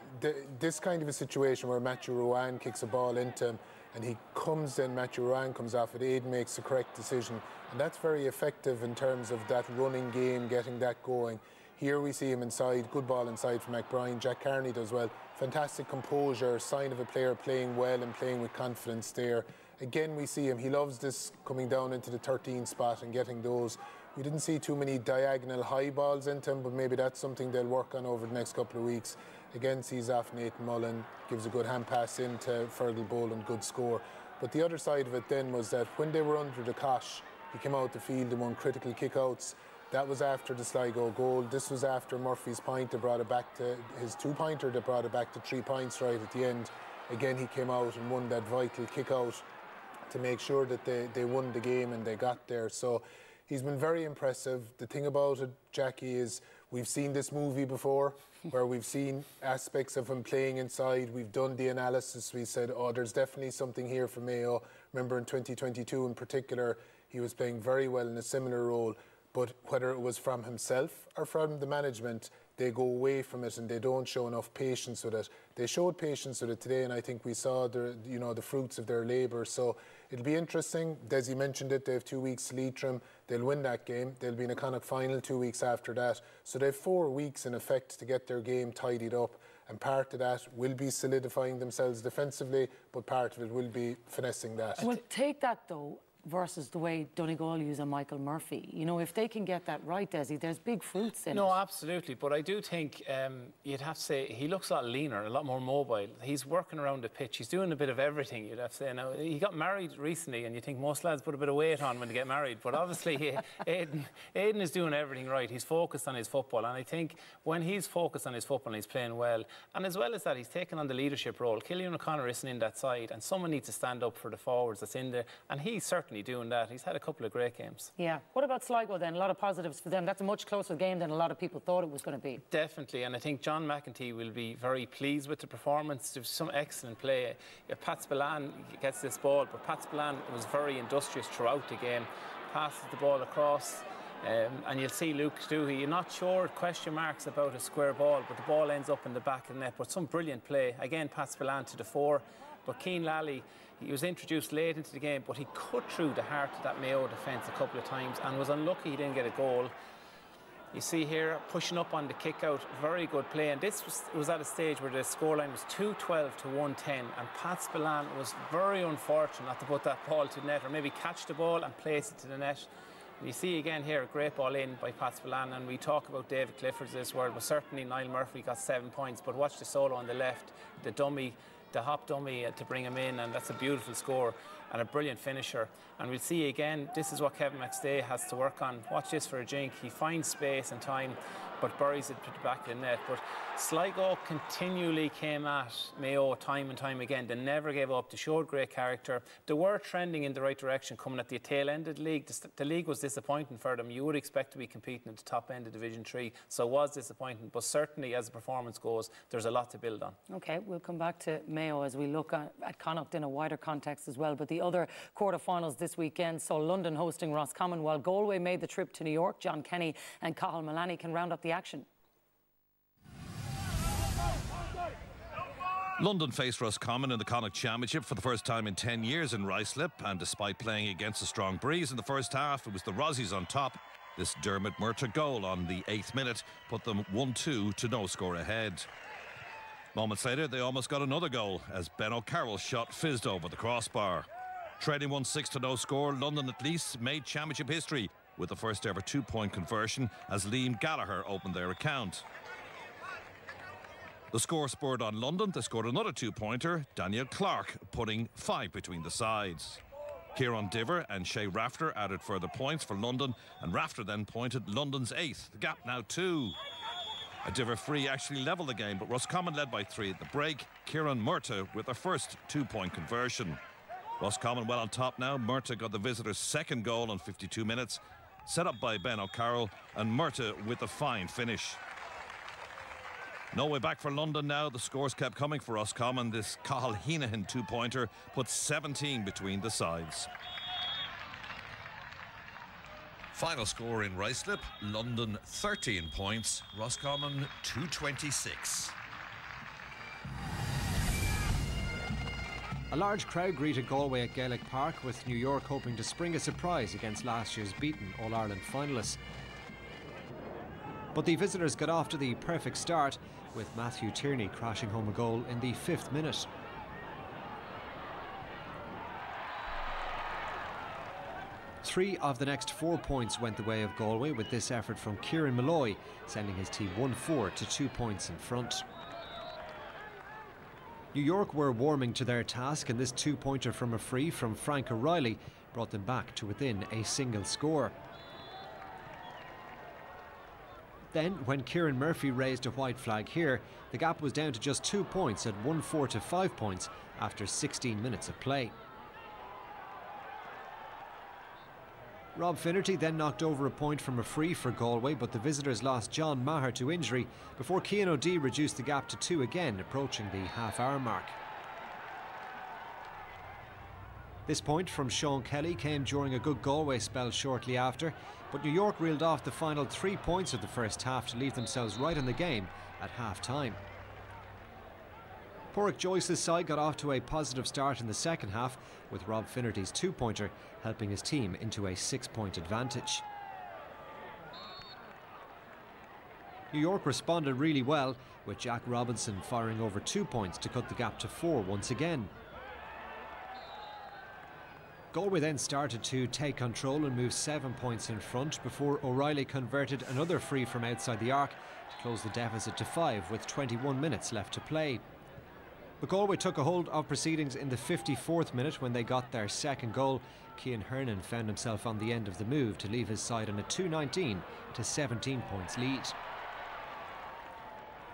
this kind of a situation where Matthew Rowan kicks a ball into him and he comes in, Matthew Rowan comes off it, Aidan makes the correct decision, and that's very effective in terms of that running game, getting that going. Here we see him inside, good ball inside from McBrien. Jack Carney does well. Fantastic composure, sign of a player playing well and playing with confidence there. Again, we see him, he loves this coming down into the 13 spot and getting those. We didn't see too many diagonal high balls into him, but maybe that's something they'll work on over the next couple of weeks. Again, sees off Nathan Mullen, gives a good hand pass into Fergal Boland, good score. But the other side of it then was that when they were under the cosh, he came out the field and won critical kickouts. That was after the Sligo goal. This was after Murphy's point that brought it back to his 2-pointer that brought it back to 3 points right at the end. Again, he came out and won that vital kick out to make sure that they won the game and they got there. So he's been very impressive. The thing about it, Jackie, is we've seen this movie before where we've seen aspects of him playing inside. We've done the analysis. We said, oh, there's definitely something here for Mayo. Remember in 2022 in particular, he was playing very well in a similar role. but whether it was from himself or from the management, they go away from it and they don't show enough patience with it. They showed patience with it today, and I think we saw the fruits of their labour. So it'll be interesting. Desi mentioned it. They have 2 weeks to Leitrim. They'll win that game. They'll be in a Connacht final 2 weeks after that. So they have 4 weeks in effect to get their game tidied up. And part of that will be solidifying themselves defensively, but part of it will be finessing that. Well, take that though versus the way Donegal use a Michael Murphy. You know, if they can get that right, Desi, there's big fruits in it. No, absolutely. But I do think you'd have to say he looks a lot leaner, a lot more mobile. He's working around the pitch. He's doing a bit of everything, you'd have to say. Now, he got married recently, and you think most lads put a bit of weight on when they get married. But obviously, Aidan is doing everything right. He's focused on his football. And I think when he's focused on his football and he's playing well, and as well as that, he's taken on the leadership role. Cillian O'Connor isn't in that side, and someone needs to stand up for the forwards that's in there. And he's certainly doing that. He's had a couple of great games. Yeah. What about Sligo then? A lot of positives for them. That's a much closer game than a lot of people thought it was going to be. Definitely, and I think John McEntee will be very pleased with the performance. There's some excellent play. Pat Spillane gets this ball, but Pat Spillane was very industrious throughout the game. Passes the ball across. And you'll see Luke Doohy, you're not sure, question marks about a square ball, but the ball ends up in the back of the net. But some brilliant play. Again, Pat Spillane to the fore. But Cian Lally, he was introduced late into the game, but he cut through the heart of that Mayo defence a couple of times and was unlucky he didn't get a goal. You see here, pushing up on the kick-out, very good play. And this was at a stage where the scoreline was 2-12 to 1-10, and Pat Spillane was very unfortunate not to put that ball to the net, or maybe catch the ball and place it to the net. And you see again here, a great ball in by Pat Spillane, and we talk about David Clifford's this word, but certainly Niall Murphy got 7 points, but watch the solo on the left, the dummy, the hop dummy to bring him in, and that's a beautiful score and a brilliant finisher. And we'll see again, this is what Kevin McStay has to work on. Watch this for a jink. He finds space and time, but buries it to the back of the net. But Sligo continually came at Mayo time and time again. They never gave up. They showed great character. They were trending in the right direction coming at the tail end of the league. The league was disappointing for them. You would expect to be competing at the top end of Division 3, so it was disappointing. But certainly, as the performance goes, there's a lot to build on. OK, we'll come back to Mayo as we look at Connacht in a wider context as well. But the other quarter-finals this weekend saw London hosting Roscommon, while Galway made the trip to New York. John Kenny and Cathal Mullaney can round up the action. London faced Roscommon in the Connacht Championship for the first time in 10 years in Ruislip, and despite playing against a strong breeze in the first half, it was the Rossies on top. This Dermot Murtagh goal on the 8th minute put them 1-2 to no score ahead. Moments later, they almost got another goal as Ben O'Carroll's shot fizzed over the crossbar. Trading 1-6 to no score, London at least made championship history with the first ever 2-point conversion as Liam Gallagher opened their account. The score spurred on London. They scored another 2-pointer, Daniel Clark putting 5 between the sides. Kieran Diver and Shay Rafter added further points for London, and Rafter then pointed London's 8th. The gap now 2. A Diver free actually levelled the game, but Roscommon led by 3 at the break. Kieran Murtagh with their first 2-point conversion. Roscommon well on top now. Murtagh got the visitors' second goal on 52 minutes, set up by Ben O'Carroll, and Murtagh with a fine finish. No way back for London now. The scores kept coming for Roscommon. This Cathal Heenahan 2-pointer put 17 between the sides. Final score in Ruislip, London 13 points, Roscommon 226. A large crowd greeted Galway at Gaelic Park, with New York hoping to spring a surprise against last year's beaten All-Ireland finalists. But the visitors got off to the perfect start, with Matthew Tierney crashing home a goal in the 5th minute. Three of the next 4 points went the way of Galway, with this effort from Kieran Malloy sending his team 1-4 to 2 points in front. New York were warming to their task, and this 2-pointer from a free from Frank O'Reilly brought them back to within a single score. Then, when Kieran Murphy raised a white flag here, the gap was down to just 2 points at 1-4 to 5 points after 16 minutes of play. Rob Finnerty then knocked over a point from a free for Galway, but the visitors lost John Maher to injury before Cian O'Dea reduced the gap to 2 again, approaching the half-hour mark. This point from Sean Kelly came during a good Galway spell shortly after, but New York reeled off the final 3 points of the first half to leave themselves right in the game at half-time. Pádraig Joyce's side got off to a positive start in the second half, with Rob Finnerty's 2-pointer helping his team into a 6-point advantage. New York responded really well, with Jack Robinson firing over 2 points to cut the gap to 4 once again. Galway then started to take control and move 7 points in front before O'Reilly converted another free from outside the arc to close the deficit to 5 with 21 minutes left to play. But Galway took a hold of proceedings in the 54th minute when they got their second goal. Cian Hernan found himself on the end of the move to leave his side on a 2-19 to 17 points lead.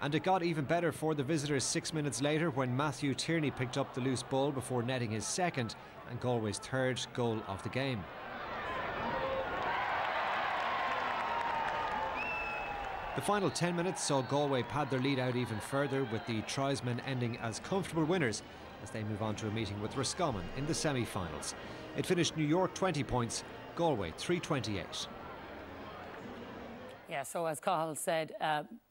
And it got even better for the visitors 6 minutes later when Matthew Tierney picked up the loose ball before netting his second and Galway's third goal of the game. The final 10 minutes saw Galway pad their lead out even further, with the Tribesmen ending as comfortable winners as they move on to a meeting with Roscommon in the semi-finals. It finished New York 20 points, Galway 328. Yeah, so as Cathal said,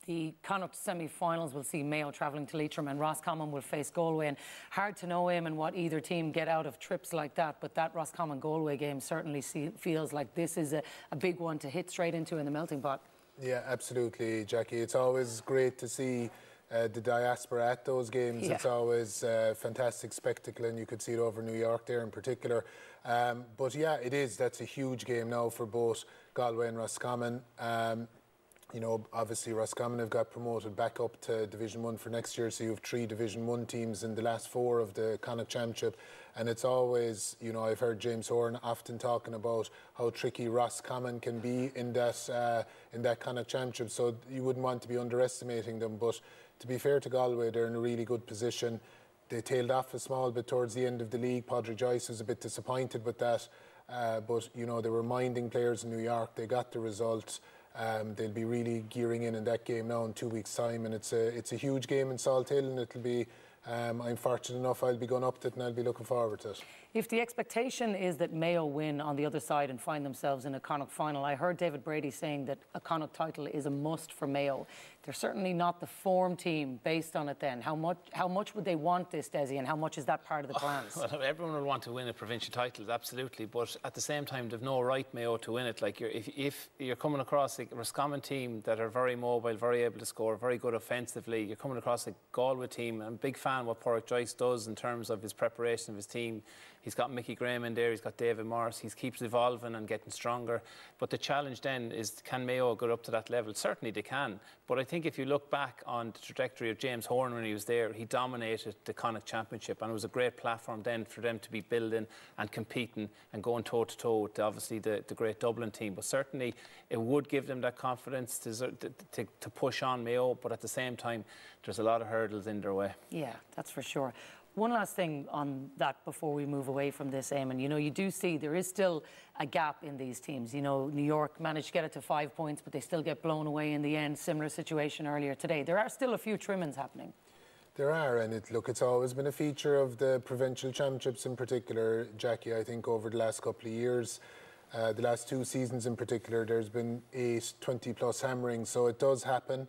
the Connacht semi-finals will see Mayo travelling to Leitrim and Roscommon will face Galway. And hard to know, Eamon, what either team get out of trips like that, but that Roscommon-Galway game certainly feels like this is a big one to hit straight into in the melting pot. Yeah, absolutely, Jackie. It's always great to see the diaspora at those games. Yeah. It's always a fantastic spectacle, and you could see it over New York there in particular. But yeah, it is. That's a huge game now for both Galway and Roscommon. You know, obviously Roscommon have got promoted back up to Division 1 for next year, so you have 3 Division 1 teams in the last 4 of the Connacht Championship. And it's always, you know, I've heard James Horan often talking about how tricky Roscommon can be in that Connacht Championship, so you wouldn't want to be underestimating them. But to be fair to Galway, they're in a really good position. They tailed off a small bit towards the end of the league. Pádraig Joyce was a bit disappointed with that, but, you know, they were minding players in New York. They got the result. They'll be really gearing in that game now in 2 weeks' time, and it's a huge game in Salt Hill, and it'll be. I'm fortunate enough I'll be going up to it and I'll be looking forward to it. If the expectation is that Mayo win on the other side and find themselves in a Connacht final, I heard David Brady saying that a Connacht title is a must for Mayo. They're certainly not the form team based on it then. How much would they want this, Desi, and how much is that part of the plans? Well, everyone will want to win a provincial title, absolutely, but at the same time they've no right, Mayo, to win it. Like, if you're coming across a Roscommon team that are very mobile, very able to score, very good offensively, you're coming across a Galway team. I'm a big fan of what Pádraig Joyce does in terms of his preparation of his team. He's got Mickey Graham in there, he's got David Morris, he keeps evolving and getting stronger. But the challenge then is, can Mayo go up to that level? Certainly they can. But I think if you look back on the trajectory of James Horan when he was there, he dominated the Connacht Championship, and it was a great platform then for them to be building and competing and going toe-to-toe with obviously the great Dublin team. But certainly it would give them that confidence to push on Mayo, but at the same time there's a lot of hurdles in their way. Yeah, that's for sure. One last thing on that before we move away from this, Eamon. You know, you do see there is still a gap in these teams. You know, New York managed to get it to 5 points, but they still get blown away in the end. Similar situation earlier today. There are still a few trimmings happening. There are, and it's always been a feature of the provincial championships in particular, Jackie. I think over the last couple of years, the last 2 seasons in particular, there's been 8 20-plus hammerings, so it does happen.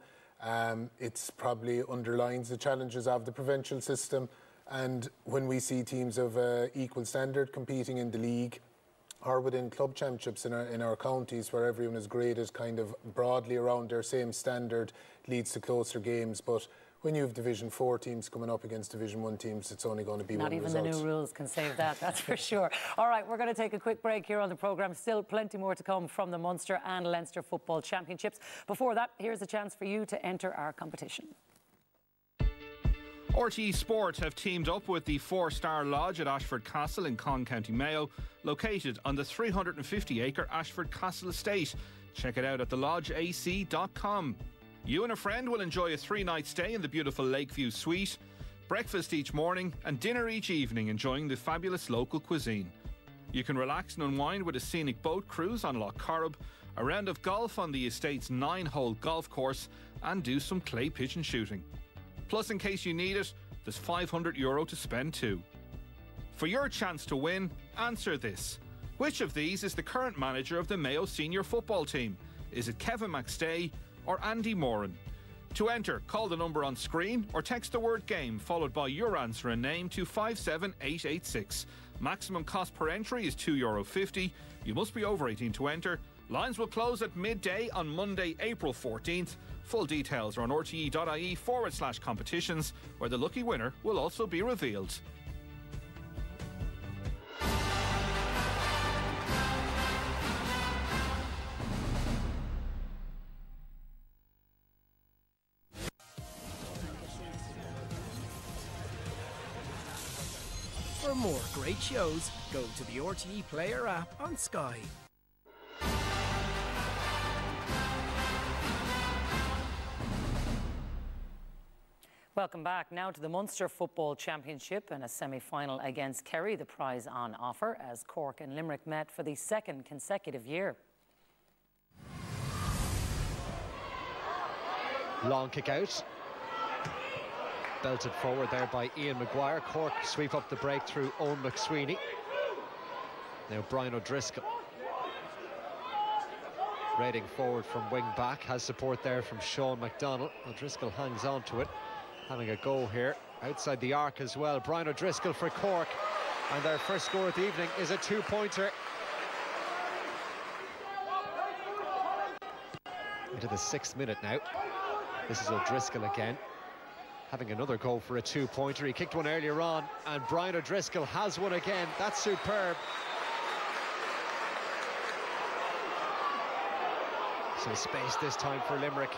It's probably underlines the challenges of the provincial system. And when we see teams of equal standard competing in the league or within club championships in our counties where everyone is graded kind of broadly around their same standard, leads to closer games. But when you have Division 4 teams coming up against Division 1 teams, it's only going to be one result. Not even the new rules can save that, that's for sure. All right, we're going to take a quick break here on the programme. Still plenty more to come from the Munster and Leinster Football Championships. Before that, here's a chance for you to enter our competition. RTE Sport have teamed up with the 4-Star Lodge at Ashford Castle in Con, County Mayo, located on the 350-acre Ashford Castle estate. Check it out at thelodgeac.com. You and a friend will enjoy a 3-night stay in the beautiful Lakeview Suite, breakfast each morning and dinner each evening, enjoying the fabulous local cuisine. You can relax and unwind with a scenic boat cruise on Loch Corrib, a round of golf on the estate's 9-hole golf course, and do some clay pigeon shooting. Plus, in case you need it, there's €500 to spend too. For your chance to win, answer this. Which of these is the current manager of the Mayo senior football team? Is it Kevin McStay or Andy Moran? To enter, call the number on screen or text the word GAME followed by your answer and name to 57886. Maximum cost per entry is €2.50. You must be over 18 to enter. Lines will close at midday on Monday, April 14th. Full details are on rte.ie/competitions, where the lucky winner will also be revealed. For more great shows, go to the RTE Player app on Sky. Welcome back now to the Munster Football Championship and a semi-final against Kerry. The prize on offer as Cork and Limerick met for the second consecutive year. Long kick out. Belted forward there by Ian Maguire. Cork sweep up the break through Owen McSweeney. Now Brian O'Driscoll. Raiding forward from wing back. Has support there from Sean McDonald. O'Driscoll hangs on to it. Having a go here. Outside the arc as well. Brian O'Driscoll for Cork. And their first score of the evening is a two-pointer. Into the 6th minute now. This is O'Driscoll again. Having another go for a two-pointer. He kicked one earlier on, and Brian O'Driscoll has one again. That's superb. So space this time for Limerick.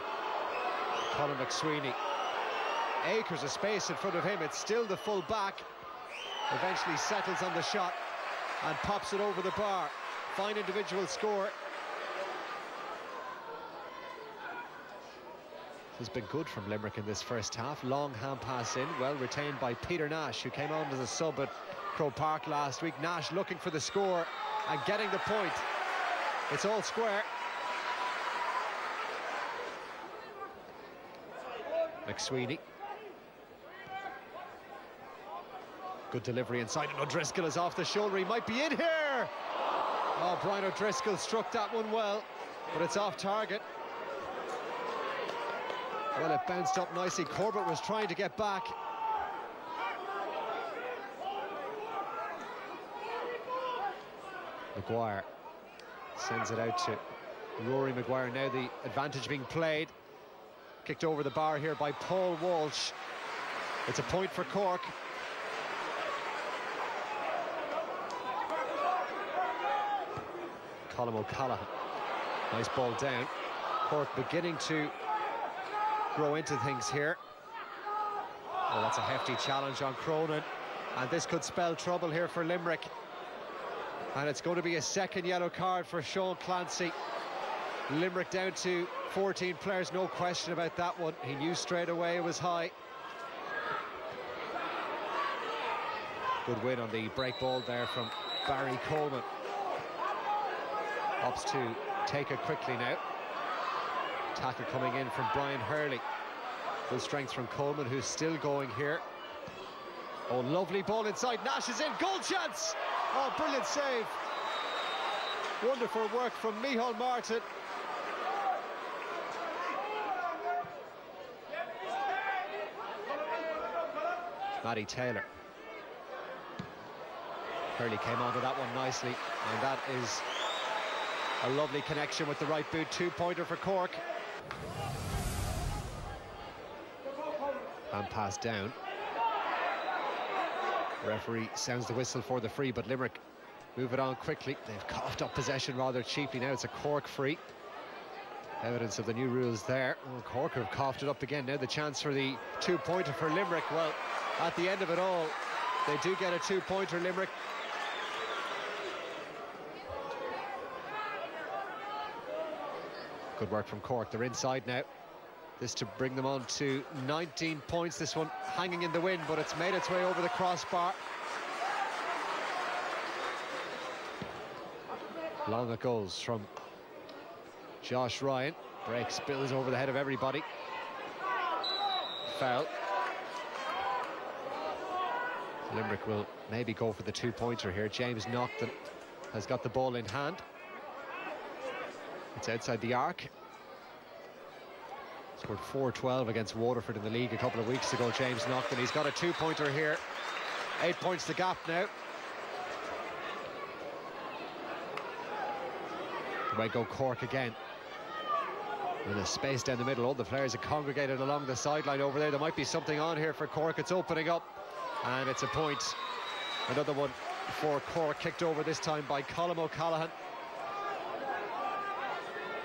Colin McSweeney. Acres of space in front of him. It's still the full back. Eventually settles on the shot and pops it over the bar. Fine individual score. Has been good from Limerick in this first half. Long hand pass in, well retained by Peter Nash, who came on as a sub at Croke Park last week. Nash looking for the score and getting the point. It's all square. McSweeney. Good delivery inside, and O'Driscoll is off the shoulder. He might be in here. Oh, Brian O'Driscoll struck that one well, but it's off target. Well, it bounced up nicely. Corbett was trying to get back. Maguire sends it out to Rory Maguire. Now the advantage being played. Kicked over the bar here by Paul Walsh. It's a point for Cork. Colm O'Callaghan. Nice ball down. Cork beginning to grow into things here. Oh, that's a hefty challenge on Cronin, and this could spell trouble here for Limerick. And it's going to be a second yellow card for Sean Clancy. Limerick down to 14 players, no question about that one. He knew straight away it was high. Good win on the break ball there from Barry Coleman. Opts to take it quickly now. Tackle coming in from Brian Hurley. Full strength from Coleman, who's still going here. Oh, lovely ball inside. Nash is in. Goal chance! Oh, brilliant save. Wonderful work from Micheál Martin. Matty Taylor. Hurley came onto that one nicely, and that is a lovely connection with the right boot. Two-pointer for Cork. And pass down. Referee sounds the whistle for the free, but Limerick move it on quickly. They've coughed up possession rather cheaply. Now it's a Cork free. Evidence of the new rules there. Oh, Cork have coughed it up again. Now the chance for the two-pointer for Limerick. Well, at the end of it all, they do get a two-pointer, Limerick. Good work from Cork. They're inside now. This to bring them on to 19 points. This one hanging in the wind, but it's made its way over the crossbar. Long it goes from Josh Ryan. Break spills over the head of everybody. Foul. Limerick will maybe go for the 2-pointer here. James Naughton has got the ball in hand. It's outside the arc. Scored 4-12 against Waterford in the league a couple of weeks ago, James Naughton. He's got a 2-pointer here. 8 points the gap now. They might go Cork again. And there's space down the middle. All the players are congregated along the sideline over there. There might be something on here for Cork. It's opening up. And it's a point. Another one for Cork, kicked over this time by Colm O'Callaghan.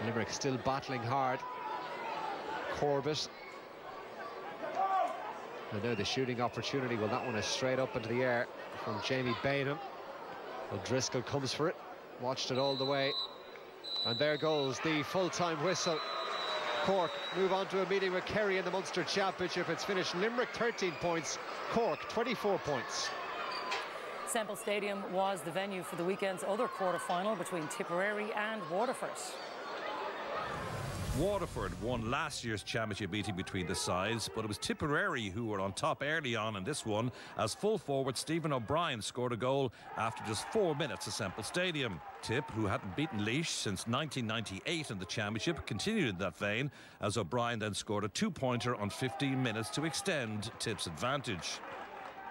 Limerick still battling hard. Corbett. And now the shooting opportunity. Well, that one is straight up into the air from Jamie Bainham. O'Driscoll comes for it. Watched it all the way. And there goes the full-time whistle. Cork move on to a meeting with Kerry in the Munster Championship. It's finished Limerick 13 points, Cork 24 points. Semple Stadium was the venue for the weekend's other quarter-final between Tipperary and Waterford. Waterford won last year's championship meeting between the sides, but it was Tipperary who were on top early on in this one, as full forward Stephen O'Brien scored a goal after just 4 minutes at Semple Stadium. Tip, who hadn't beaten Laois since 1998 in the championship, continued in that vein, as O'Brien then scored a 2-pointer on 15 minutes to extend Tip's advantage.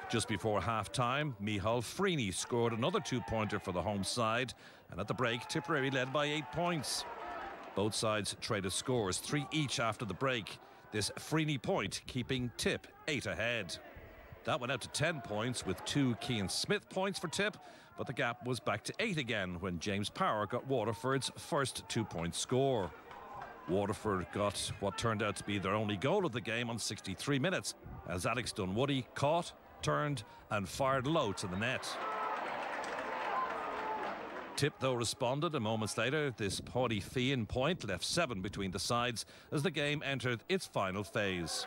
Just before half-time, Micheál Freeney scored another 2-pointer for the home side, and at the break, Tipperary led by 8 points. Both sides traded scores, 3 each after the break. This Freeney point keeping Tip 8 ahead. That went out to 10 points with 2 Cian Smith points for Tip, but the gap was back to 8 again when James Power got Waterford's first 2-point score. Waterford got what turned out to be their only goal of the game on 63 minutes, as Alex Dunwoody caught, turned and fired low to the net. Tip, though, responded, and moments later this Paddy Feehan point left 7 between the sides as the game entered its final phase.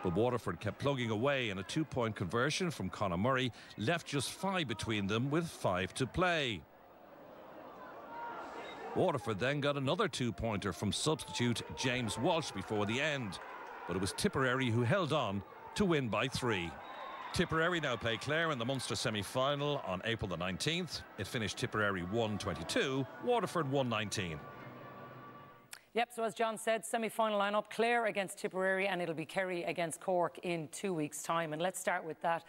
But Waterford kept plugging away, and a 2-point conversion from Conor Murray left just 5 between them with 5 to play. Waterford then got another 2-pointer from substitute James Walsh before the end, but it was Tipperary who held on to win by 3. Tipperary now play Clare in the Munster semi-final on April the 19th. It finished Tipperary 1-22, Waterford 1-19. Yep, so as John said, semi-final lineup, Clare against Tipperary, and it'll be Kerry against Cork in 2 weeks' time. And let's start with that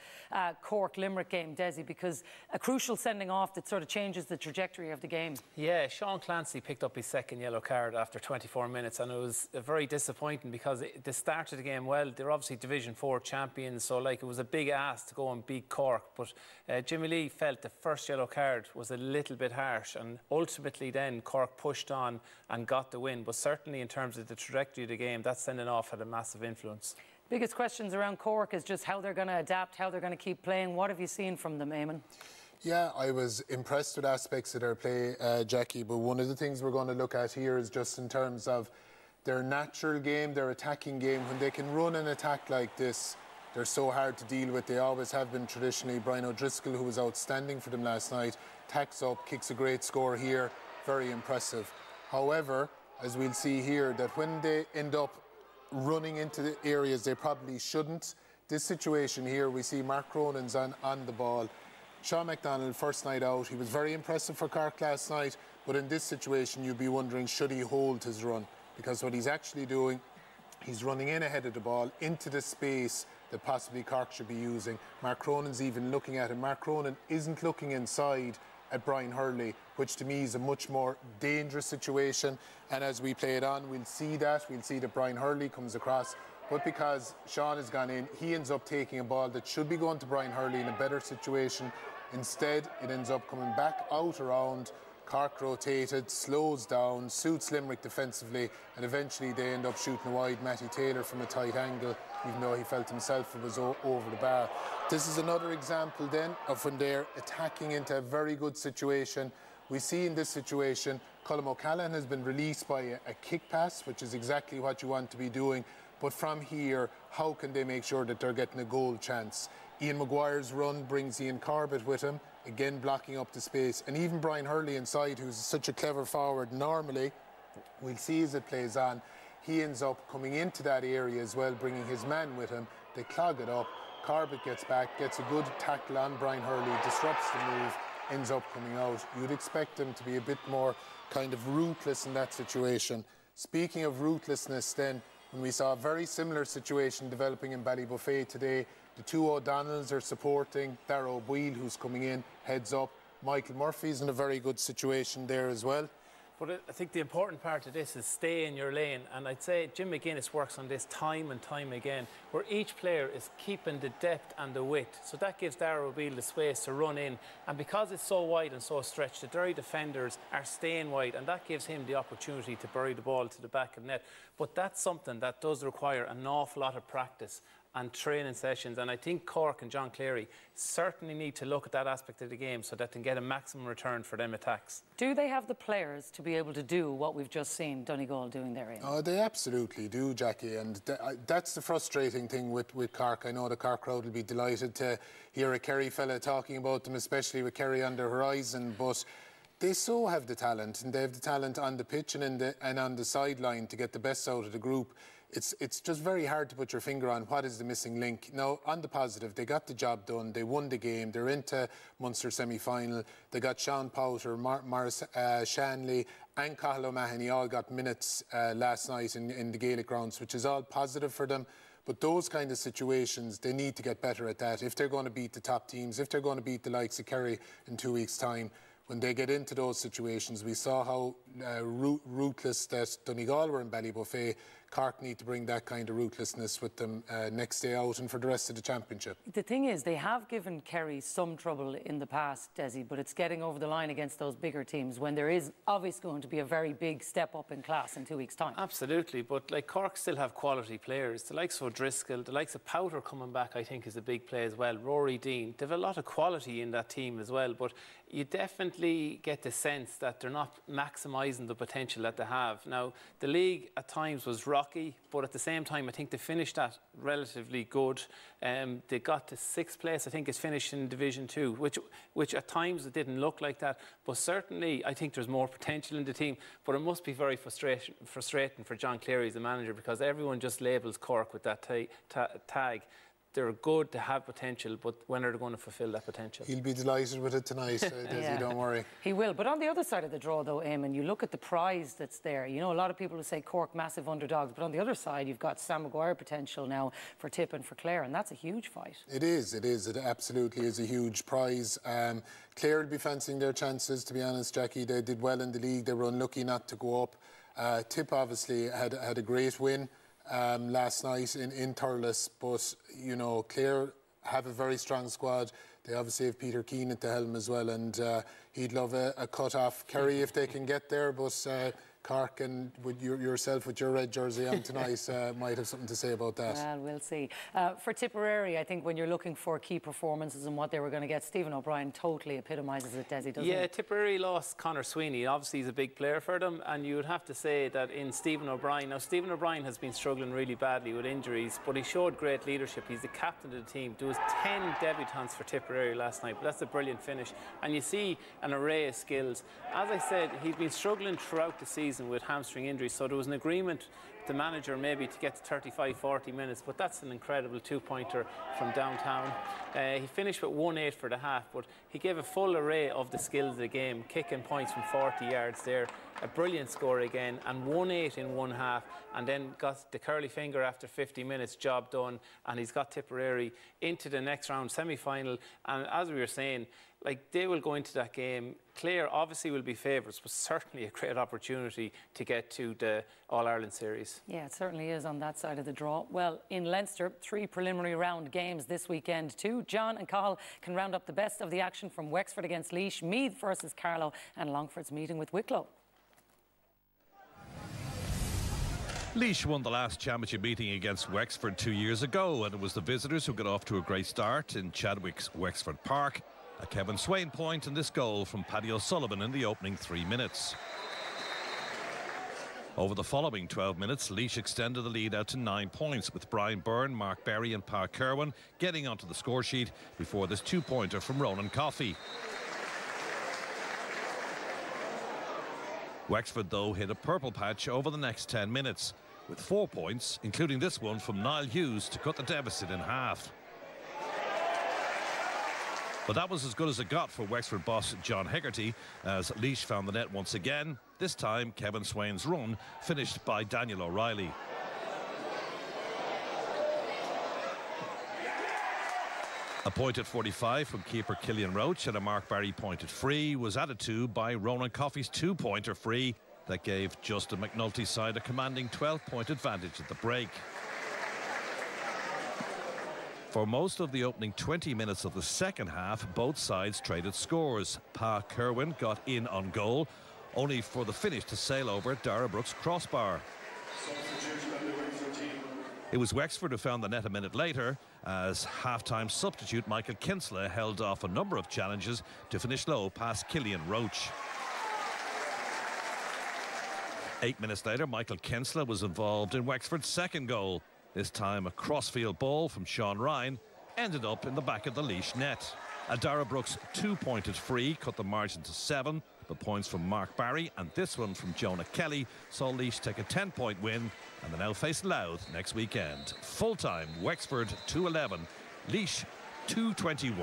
Cork-Limerick game, Desi, because a crucial sending off that sort of changes the trajectory of the game. Yeah, Sean Clancy picked up his second yellow card after 24 minutes, and it was very disappointing because they started the game well. They're obviously Division 4 champions, so like it was a big ask to go and beat Cork. But Jimmy Lee felt the first yellow card was a little bit harsh, and ultimately then Cork pushed on and got the win. But certainly in terms of the trajectory of the game, that sending off had a massive influence. Biggest questions around Cork is just how they're going to adapt, how they're going to keep playing. What have you seen from them, Eamon? Yeah, I was impressed with aspects of their play, Jackie, but one of the things we're going to look at here is just in terms of their natural game, their attacking game. When they can run an attack like this, they're so hard to deal with. They always have been traditionally. Brian O'Driscoll, who was outstanding for them last night, tacks up, kicks a great score here. Very impressive. However, as we'll see here, that when they end up running into the areas they probably shouldn't, this situation here, we see Mark Cronin's on the ball. Sean McDonald, first night out, he was very impressive for Cork last night, but in this situation you'd be wondering, should he hold his run? Because what he's actually doing, he's running in ahead of the ball into the space that possibly Cork should be using. Mark Cronin's even looking at him. Mark Cronin isn't looking inside at Brian Hurley, which to me is a much more dangerous situation. And as we play it on, we'll see that Brian Hurley comes across. But because Sean has gone in, he ends up taking a ball that should be going to Brian Hurley in a better situation. Instead, it ends up coming back out around. Cork rotated, slows down, suits Limerick defensively, and eventually they end up shooting wide Matty Taylor from a tight angle, even though he felt himself it was over the bar. This is another example then of when they're attacking into a very good situation. We see in this situation, Colm O'Callaghan has been released by a kick pass, which is exactly what you want to be doing. But from here, how can they make sure that they're getting a goal chance? Ian Maguire's run brings Ian Corbett with him, again blocking up the space. And even Brian Hurley inside, who's such a clever forward normally, we'll see as it plays on, he ends up coming into that area as well, bringing his man with him. They clog it up. Corbett gets back, gets a good tackle on Brian Hurley, disrupts the move, ends up coming out. You'd expect him to be a bit more kind of ruthless in that situation. Speaking of ruthlessness then, when we saw a very similar situation developing in Ballybuffet today, the two O'Donnells are supporting, Darrow Boyle, who's coming in, heads up. Michael Murphy's in a very good situation there as well. But I think the important part of this is stay in your lane. And I'd say Jim McGuinness works on this time and time again, where each player is keeping the depth and the width. So that gives Darrow Beale the space to run in. And because it's so wide and so stretched, the Derry defenders are staying wide. And that gives him the opportunity to bury the ball to the back of the net. But that's something that does require an awful lot of practice and training sessions, and I think Cork and John Cleary certainly need to look at that aspect of the game so that they can get a maximum return for them attacks. Do they have the players to be able to do what we've just seen Donegal doing there, Ian? Oh, they absolutely do, Jackie, and that's the frustrating thing with Cork. I know the Cork crowd will be delighted to hear a Kerry fella talking about them, especially with Kerry on the horizon, but they so have the talent, and they have the talent on the pitch and on the sideline to get the best out of the group. It's just very hard to put your finger on what is the missing link. Now, on the positive, they got the job done. They won the game. They're into Munster semi-final. They got Sean Powter, Maurice Shanley and Cathal O'Mahony all got minutes last night in the Gaelic grounds, which is all positive for them. But those kind of situations, they need to get better at that. If they're going to beat the top teams, if they're going to beat the likes of Kerry in 2 weeks' time, when they get into those situations, we saw how ruthless that Donegal were in Ballybuffet. Cork need to bring that kind of ruthlessness with them next day out and for the rest of the championship. The thing is, they have given Kerry some trouble in the past, Desi, but it's getting over the line against those bigger teams when there is obviously going to be a very big step up in class in 2 weeks' time. Absolutely, but like Cork still have quality players. The likes of O'Driscoll, the likes of Powter coming back, I think, is a big play as well. Rory Dean, they have a lot of quality in that team as well, but you definitely get the sense that they're not maximising the potential that they have. Now, the league at times was rocky, but at the same time, I think they finished that relatively good. They got to 6th place, I think, is finished in Division 2, which at times it didn't look like that. But certainly, I think there's more potential in the team. But it must be very frustrating for John Cleary as the manager, because everyone just labels Cork with that tag. They're good, to have potential, but when are they going to fulfil that potential? He'll be delighted with it tonight, Desi, don't worry. He will. But on the other side of the draw, though, Eamon, you look at the prize that's there. You know, a lot of people will say Cork massive underdogs, but on the other side, you've got Sam Maguire potential now for Tip and for Clare, and that's a huge fight. It is. It absolutely is a huge prize. Clare will be fancying their chances, to be honest, Jackie. They did well in the league. They were unlucky not to go up. Tip obviously had a great win last night in Thurles, but you know, Clare have a very strong squad. They obviously have Peter Keane at the helm as well, and he'd love a cut off Kerry if they can get there, but Cork and with yourself with your red jersey on tonight might have something to say about that. Well, we'll see. For Tipperary, I think when you're looking for key performances and what they were going to get, Stephen O'Brien totally epitomises it, Desi, doesn't he? Yeah, Tipperary lost Conor Sweeney. Obviously, he's a big player for them, and you would have to say that in Stephen O'Brien. Now, Stephen O'Brien has been struggling really badly with injuries, but he showed great leadership. He's the captain of the team. There was 10 debutants for Tipperary last night, but that's a brilliant finish. And you see an array of skills. As I said, he's been struggling throughout the season with hamstring injuries, so there was an agreement with the manager maybe to get to 35-40 minutes, but that's an incredible two-pointer from downtown. He finished with 1-8 for the half, but he gave a full array of the skills of the game, kicking points from 40 yards there, a brilliant score again, and 1-8 in one half, and then got the curly finger after 50 minutes, job done, and he's got Tipperary into the next round semi-final. And as we were saying, like, they will go into that game. Clare obviously will be favourites, but certainly a great opportunity to get to the All-Ireland series. Yeah, it certainly is on that side of the draw. Well, in Leinster, 3 preliminary round games this weekend too. John and Cathal can round up the best of the action from Wexford against Laois, Meath versus Carlow, and Longford's meeting with Wicklow. Laois won the last championship meeting against Wexford 2 years ago, and it was the visitors who got off to a great start in Chadwick's Wexford Park. A Kevin Swain point in this goal from Paddy O'Sullivan in the opening 3 minutes. Over the following 12 minutes, Laois extended the lead out to 9 points, with Brian Byrne, Mark Berry and Pa Kerwin getting onto the score sheet before this two-pointer from Ronan Coffey. Wexford, though, hit a purple patch over the next 10 minutes, with 4 points, including this one from Niall Hughes, to cut the deficit in half. But that was as good as it got for Wexford boss John Hegarty, as Laois found the net once again. This time, Kevin Swain's run finished by Daniel O'Reilly. A point at 45 from keeper Killian Roach, and a Mark Barry pointed free was added to by Ronan Coffey's two-pointer free that gave Justin McNulty's side a commanding 12-point advantage at the break. For most of the opening 20 minutes of the second half, both sides traded scores. Pa Kerwin got in on goal, only for the finish to sail over Dara Brooks' crossbar. It was Wexford who found the net a minute later, as half-time substitute Michael Kinsella held off a number of challenges to finish low past Killian Roach. 8 minutes later, Michael Kinsella was involved in Wexford's second goal. This time a crossfield ball from Sean Ryan ended up in the back of the Laois net. A Dara Brooks two-pointed free cut the margin to 7, but points from Mark Barry and this one from Jonah Kelly saw Laois take a 10-point win, and they now face Louth next weekend. Full-time, Wexford 2-11, Laois 2-21.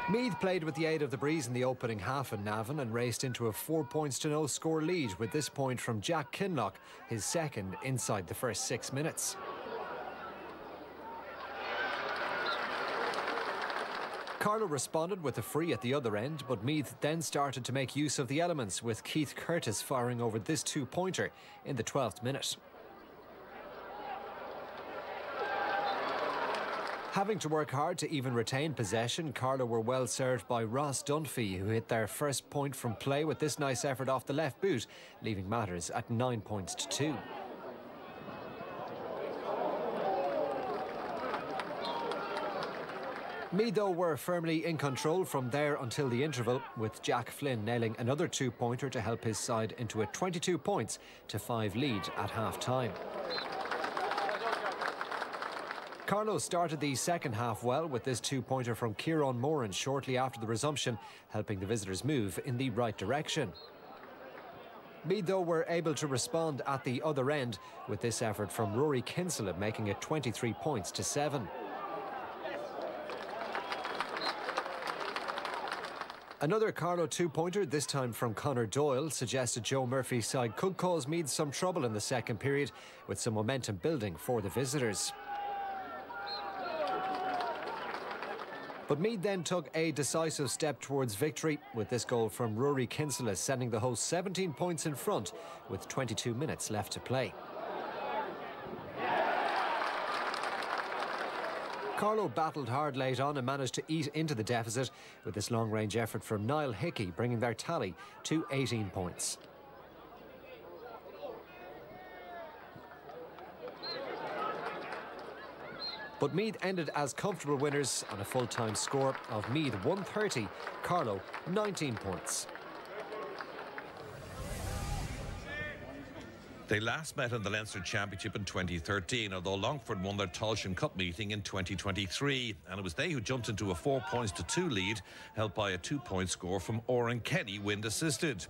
Meath played with the aid of the breeze in the opening half in Navan and raced into a 4-0 score lead with this point from Jack Kinloch, his second inside the first 6 minutes. Carlow responded with a free at the other end, but Meath then started to make use of the elements, with Keith Curtis firing over this two-pointer in the 12th minute. Having to work hard to even retain possession, Carlow were well served by Ross Dunphy, who hit their first point from play with this nice effort off the left boot, leaving matters at 9 points to 2. Meath, though, were firmly in control from there until the interval, with Jack Flynn nailing another two-pointer to help his side into a 22 points to 5 lead at half-time. Carlow started the second half well with this two-pointer from Kieran Moran shortly after the resumption, helping the visitors move in the right direction. Meath, though, were able to respond at the other end with this effort from Rory Kinsella, making it 23 points to 7. Another Carlow two-pointer, this time from Conor Doyle, suggested Joe Murphy's side could cause Meath some trouble in the second period, with some momentum building for the visitors. But Meath then took a decisive step towards victory, with this goal from Rory Kinsella sending the hosts 17 points in front with 22 minutes left to play. Carlow battled hard late on and managed to eat into the deficit, with this long-range effort from Niall Hickey bringing their tally to 18 points. But Meath ended as comfortable winners on a full-time score of Meath 130, Carlow 19 points. They last met in the Leinster Championship in 2013, although Longford won their Tailteann Cup meeting in 2023, and it was they who jumped into a 4 points to 2 lead, helped by a 2-point score from Oran Kenny, wind assisted.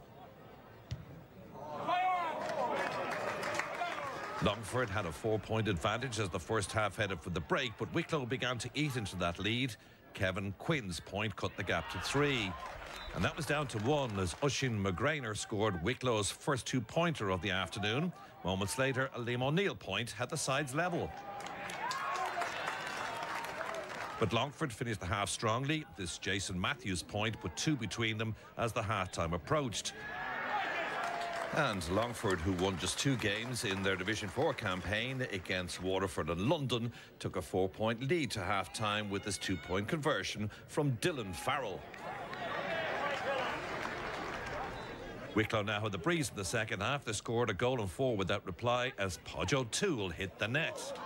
Longford had a 4-point advantage as the first half headed for the break, but Wicklow began to eat into that lead. Kevin Quinn's point cut the gap to 3. And that was down to 1 as Oisín McGrainer scored Wicklow's first two-pointer of the afternoon. Moments later, a Liam O'Neill point had the sides level. But Longford finished the half strongly. This Jason Matthews point put 2 between them as the half-time approached. And Longford, who won just 2 games in their Division 4 campaign against Waterford and London, took a 4-point lead to half-time with this 2-point conversion from Dylan Farrell. Wicklow now had the breeze in the second half. They scored a goal and 4 without reply as Podge O'Toole hit the net.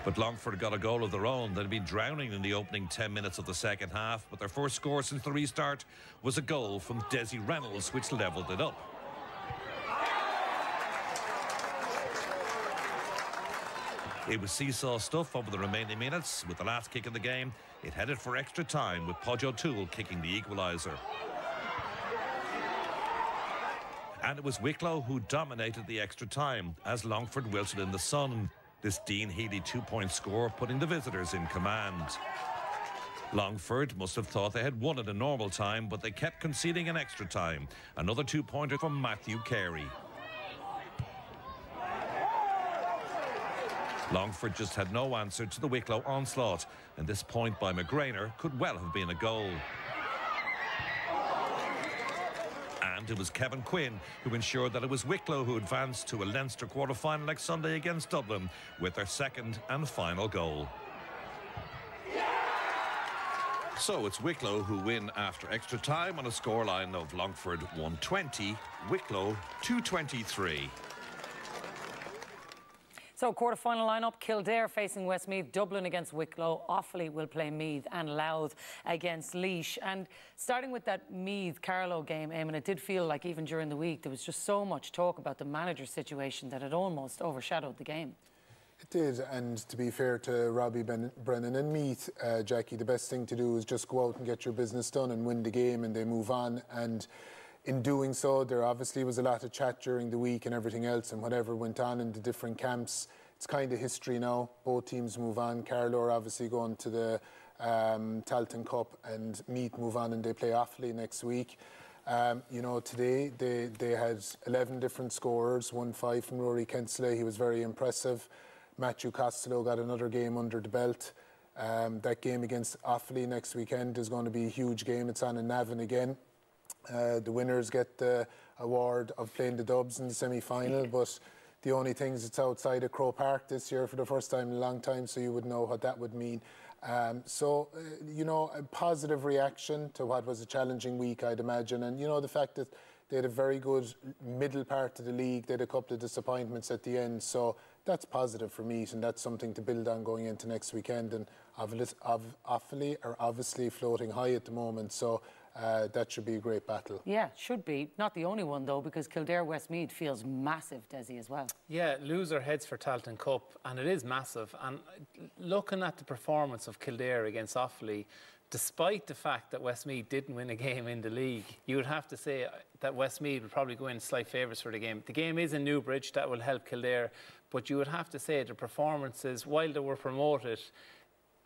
But Longford got a goal of their own. They'd been drowning in the opening 10 minutes of the second half, but their first score since the restart was a goal from Desi Reynolds, which levelled it up. It was seesaw stuff over the remaining minutes. With the last kick of the game, it headed for extra time, with Podge O'Toole kicking the equaliser. And it was Wicklow who dominated the extra time as Longford wilted in the sun. This Dean Healy 2-point score putting the visitors in command. Longford must have thought they had won at a normal time, but they kept conceding an extra time. Another 2-pointer from Matthew Carey. Longford just had no answer to the Wicklow onslaught, and this point by McGrainer could well have been a goal. And it was Kevin Quinn who ensured that it was Wicklow who advanced to a Leinster quarter-final next Sunday against Dublin with their second and final goal. So it's Wicklow who win after extra time on a scoreline of Longford 120, Wicklow 223. So, quarter-final lineup: Kildare facing Westmeath, Dublin against Wicklow, Offaly will play Meath, and Louth against Laois. And starting with that Meath-Carlow game, Eamon, it did feel like even during the week there was just so much talk about the manager situation that it almost overshadowed the game. It did, and to be fair to Robbie Brennan and Meath, Jackie, the best thing to do is just go out and get your business done and win the game, and they move on. And in doing so, there obviously was a lot of chat during the week and everything else, and whatever went on in the different camps, it's kind of history now. Both teams move on. Carlow are obviously going to the Tailteann Cup, and Meath move on and they play Offaly next week. You know, today they had 11 different scorers, 1-5 from Rory Kensley. He was very impressive. Matthew Costello got another game under the belt. That game against Offaly next weekend is going to be a huge game. It's on in Navan again. The winners get the award of playing the Dubs in the semi-final, but the only thing is it's outside of Croke Park this year for the first time in a long time, so you would know what that would mean. You know, a positive reaction to what was a challenging week, I'd imagine. And, you know, the fact that they had a very good middle part of the league, they had a couple of disappointments at the end, so that's positive for Meath, and that's something to build on going into next weekend. And Offaly are obviously floating high at the moment, so that should be a great battle. Yeah, should be. Not the only one, though, because Kildare-Westmeath feels massive, Desi, as well. Yeah, loser heads for Tailteann Cup, and it is massive. And looking at the performance of Kildare against Offaly, despite the fact that Westmeath didn't win a game in the league, you would have to say that Westmeath would probably go in slight favourites for the game. The game is in Newbridge, that will help Kildare, but you would have to say the performances, while they were promoted,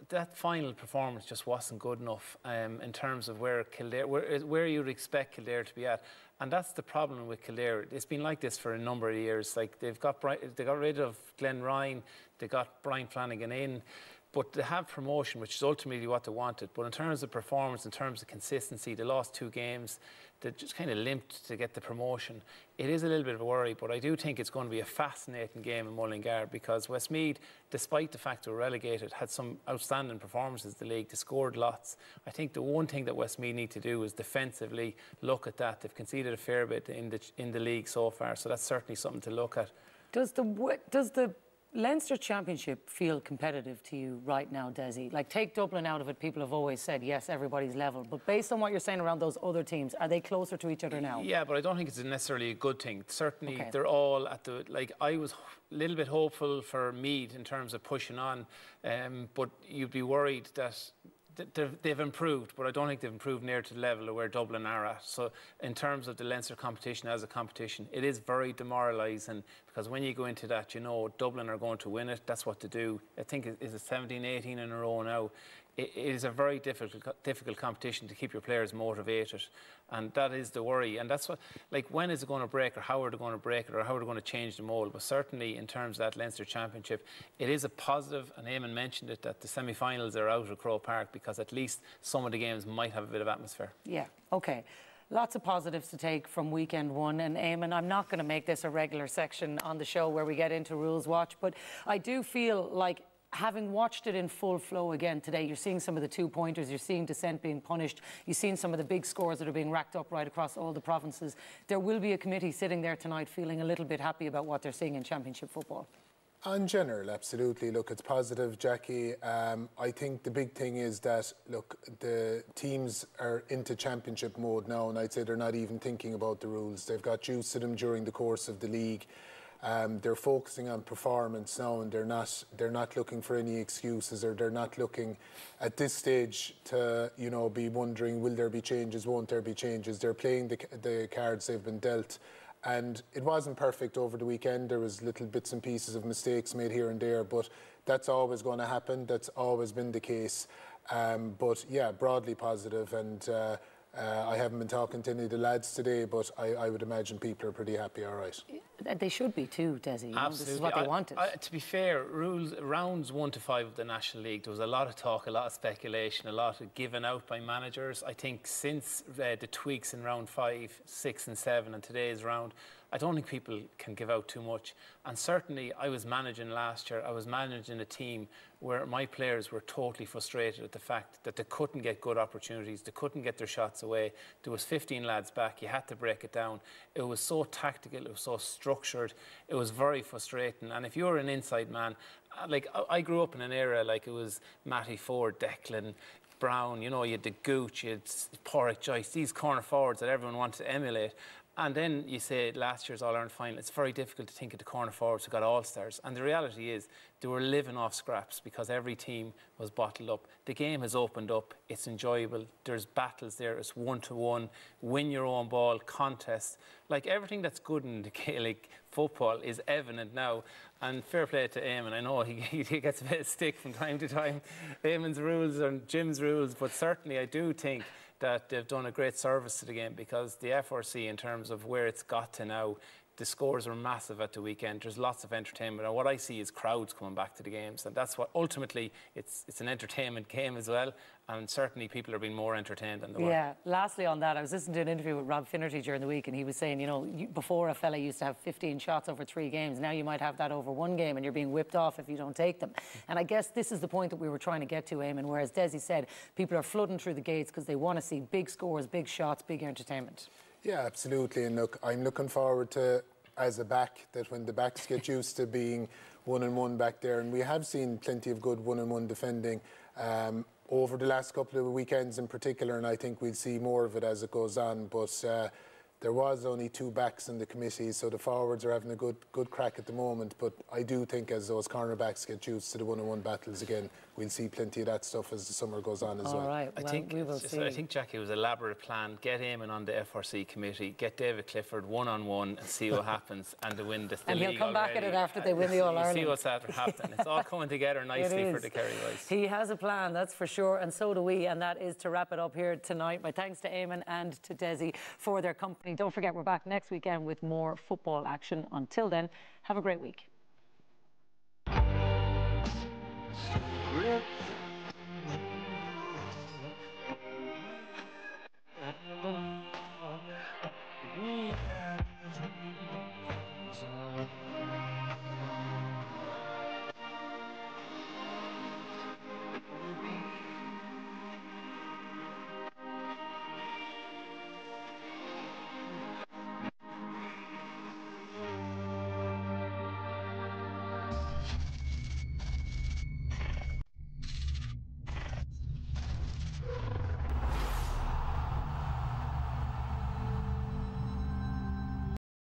that final performance just wasn't good enough in terms of where Kildare, where you'd expect Kildare to be at. And that's the problem with Kildare. It's been like this for a number of years. Like they got rid of Glenn Ryan, they got Brian Flanagan in, but they have promotion, which is ultimately what they wanted. But in terms of performance, in terms of consistency, they lost 2 games. They just kind of limped to get the promotion. It is a little bit of a worry, but I do think it's going to be a fascinating game in Mullingar, because Westmeath, despite the fact they were relegated, had some outstanding performances in the league. They scored lots. I think the one thing that Westmeath need to do is defensively look at that. They've conceded a fair bit in the league so far, so that's certainly something to look at. Does the Leinster Championship feel competitive to you right now, Desi? Like, take Dublin out of it, people have always said, yes, everybody's level. But based on what you're saying around those other teams, are they closer to each other now? Yeah, but I don't think it's necessarily a good thing. Certainly, they're all at the... Like, I was a little bit hopeful for Meath in terms of pushing on, but you'd be worried that they've improved, but I don't think they've improved near to the level of where Dublin are at. So in terms of the Leinster competition as a competition, it is very demoralising, because when you go into that, you know Dublin are going to win it. That's what to do. I think it's 17, 18 in a row now. It is a very difficult competition to keep your players motivated, and that is the worry. And that's what, like, when is it going to break, or how are they going to break it, or how are they going to change the mould? But certainly in terms of that Leinster Championship, it is a positive, and Eamon mentioned it, that the semi-finals are out of Croke Park, because at least some of the games might have a bit of atmosphere. Yeah, okay. Lots of positives to take from weekend one. And Eamon, I'm not going to make this a regular section on the show where we get into Rules Watch, but I do feel like, having watched it in full flow again today, you're seeing some of the 2-pointers, you're seeing dissent being punished, you've seen some of the big scores that are being racked up right across all the provinces. There will be a committee sitting there tonight feeling a little bit happy about what they're seeing in Championship football. In general, absolutely. Look, it's positive, Jackie. I think the big thing is that, look, the teams are into Championship mode now, and I'd say they're not even thinking about the rules. They've got used to them during the course of the league. They're focusing on performance now, and they're not looking for any excuses, or they're not looking at this stage to, you know, be wondering, will there be changes, won't there be changes? They're playing the cards they've been dealt, And it wasn't perfect over the weekend. There was little bits and pieces of mistakes made here and there, but that's always going to happen. That's always been the case. But yeah, broadly positive, and I haven't been talking to any of the lads today, but I would imagine people are pretty happy, all right. They should be too, Desi. Absolutely. This is what they wanted. To be fair, rounds 1 to 5 of the National League, there was a lot of talk, a lot of speculation, a lot of given out by managers. I think since the tweaks in round 5, 6 and 7 and today's round, I don't think people can give out too much. And certainly, I was managing last year, I was managing a team where my players were totally frustrated at the fact that they couldn't get good opportunities, they couldn't get their shots away. There was 15 lads back, you had to break it down. It was so tactical, it was so structured, it was very frustrating. And if you're an inside man, like I grew up in an era like it was Matty Ford, Declan, Brown, you know, you had the Gooch, you had Porrick, Joyce, these corner forwards that everyone wanted to emulate. And then you say last year's All-Ireland final, it's very difficult to think of the corner forwards who got All-Stars. And the reality is they were living off scraps because every team was bottled up. The game has opened up, it's enjoyable, there's battles there, it's 1-to-1, win your own ball, contests. Like everything that's good in the Gaelic football is evident now. And fair play to Eamon. I know he gets a bit of stick from time to time, Eamon's rules and Jim's rules, but certainly I do think that they've done a great service to the game, because the FRC, in terms of where it's got to now, the scores are massive at the weekend. There's lots of entertainment, and what I see is crowds coming back to the games, and that's what ultimately it's an entertainment game as well, and certainly people are being more entertained than they were. Yeah, lastly on that, I was listening to an interview with Rob Finnerty during the week, and he was saying, you know, before a fella used to have 15 shots over 3 games, now you might have that over 1 game and you're being whipped off if you don't take them. And I guess this is the point that we were trying to get to, Eamon, whereas Desi said people are flooding through the gates because they want to see big scores, big shots, big entertainment. Yeah, absolutely. And look, I'm looking forward to, as a back, that when the backs get used to being 1-on-1 back there, and we have seen plenty of good 1-on-1 defending over the last couple of weekends in particular, and I think we'll see more of it as it goes on. But there was only 2 backs in the committee, so the forwards are having a good crack at the moment. But I do think as those cornerbacks get used to the 1-on-1 battles again, we'll see plenty of that stuff as the summer goes on as well. All right, well, we will see. I think, Jackie, it was an elaborate plan. Get Eamon on the FRC committee, get David Clifford 1-on-1 and see what happens, and to win the and league he'll come already. back at it after they win the All-Ireland. See what's after happening. It's all coming together nicely for the Kerry boys. He has a plan, that's for sure, and so do we, and that is to wrap it up here tonight. My thanks to Eamon and to Desi for their company. Don't forget, we're back next weekend with more football action. Until then, have a great week.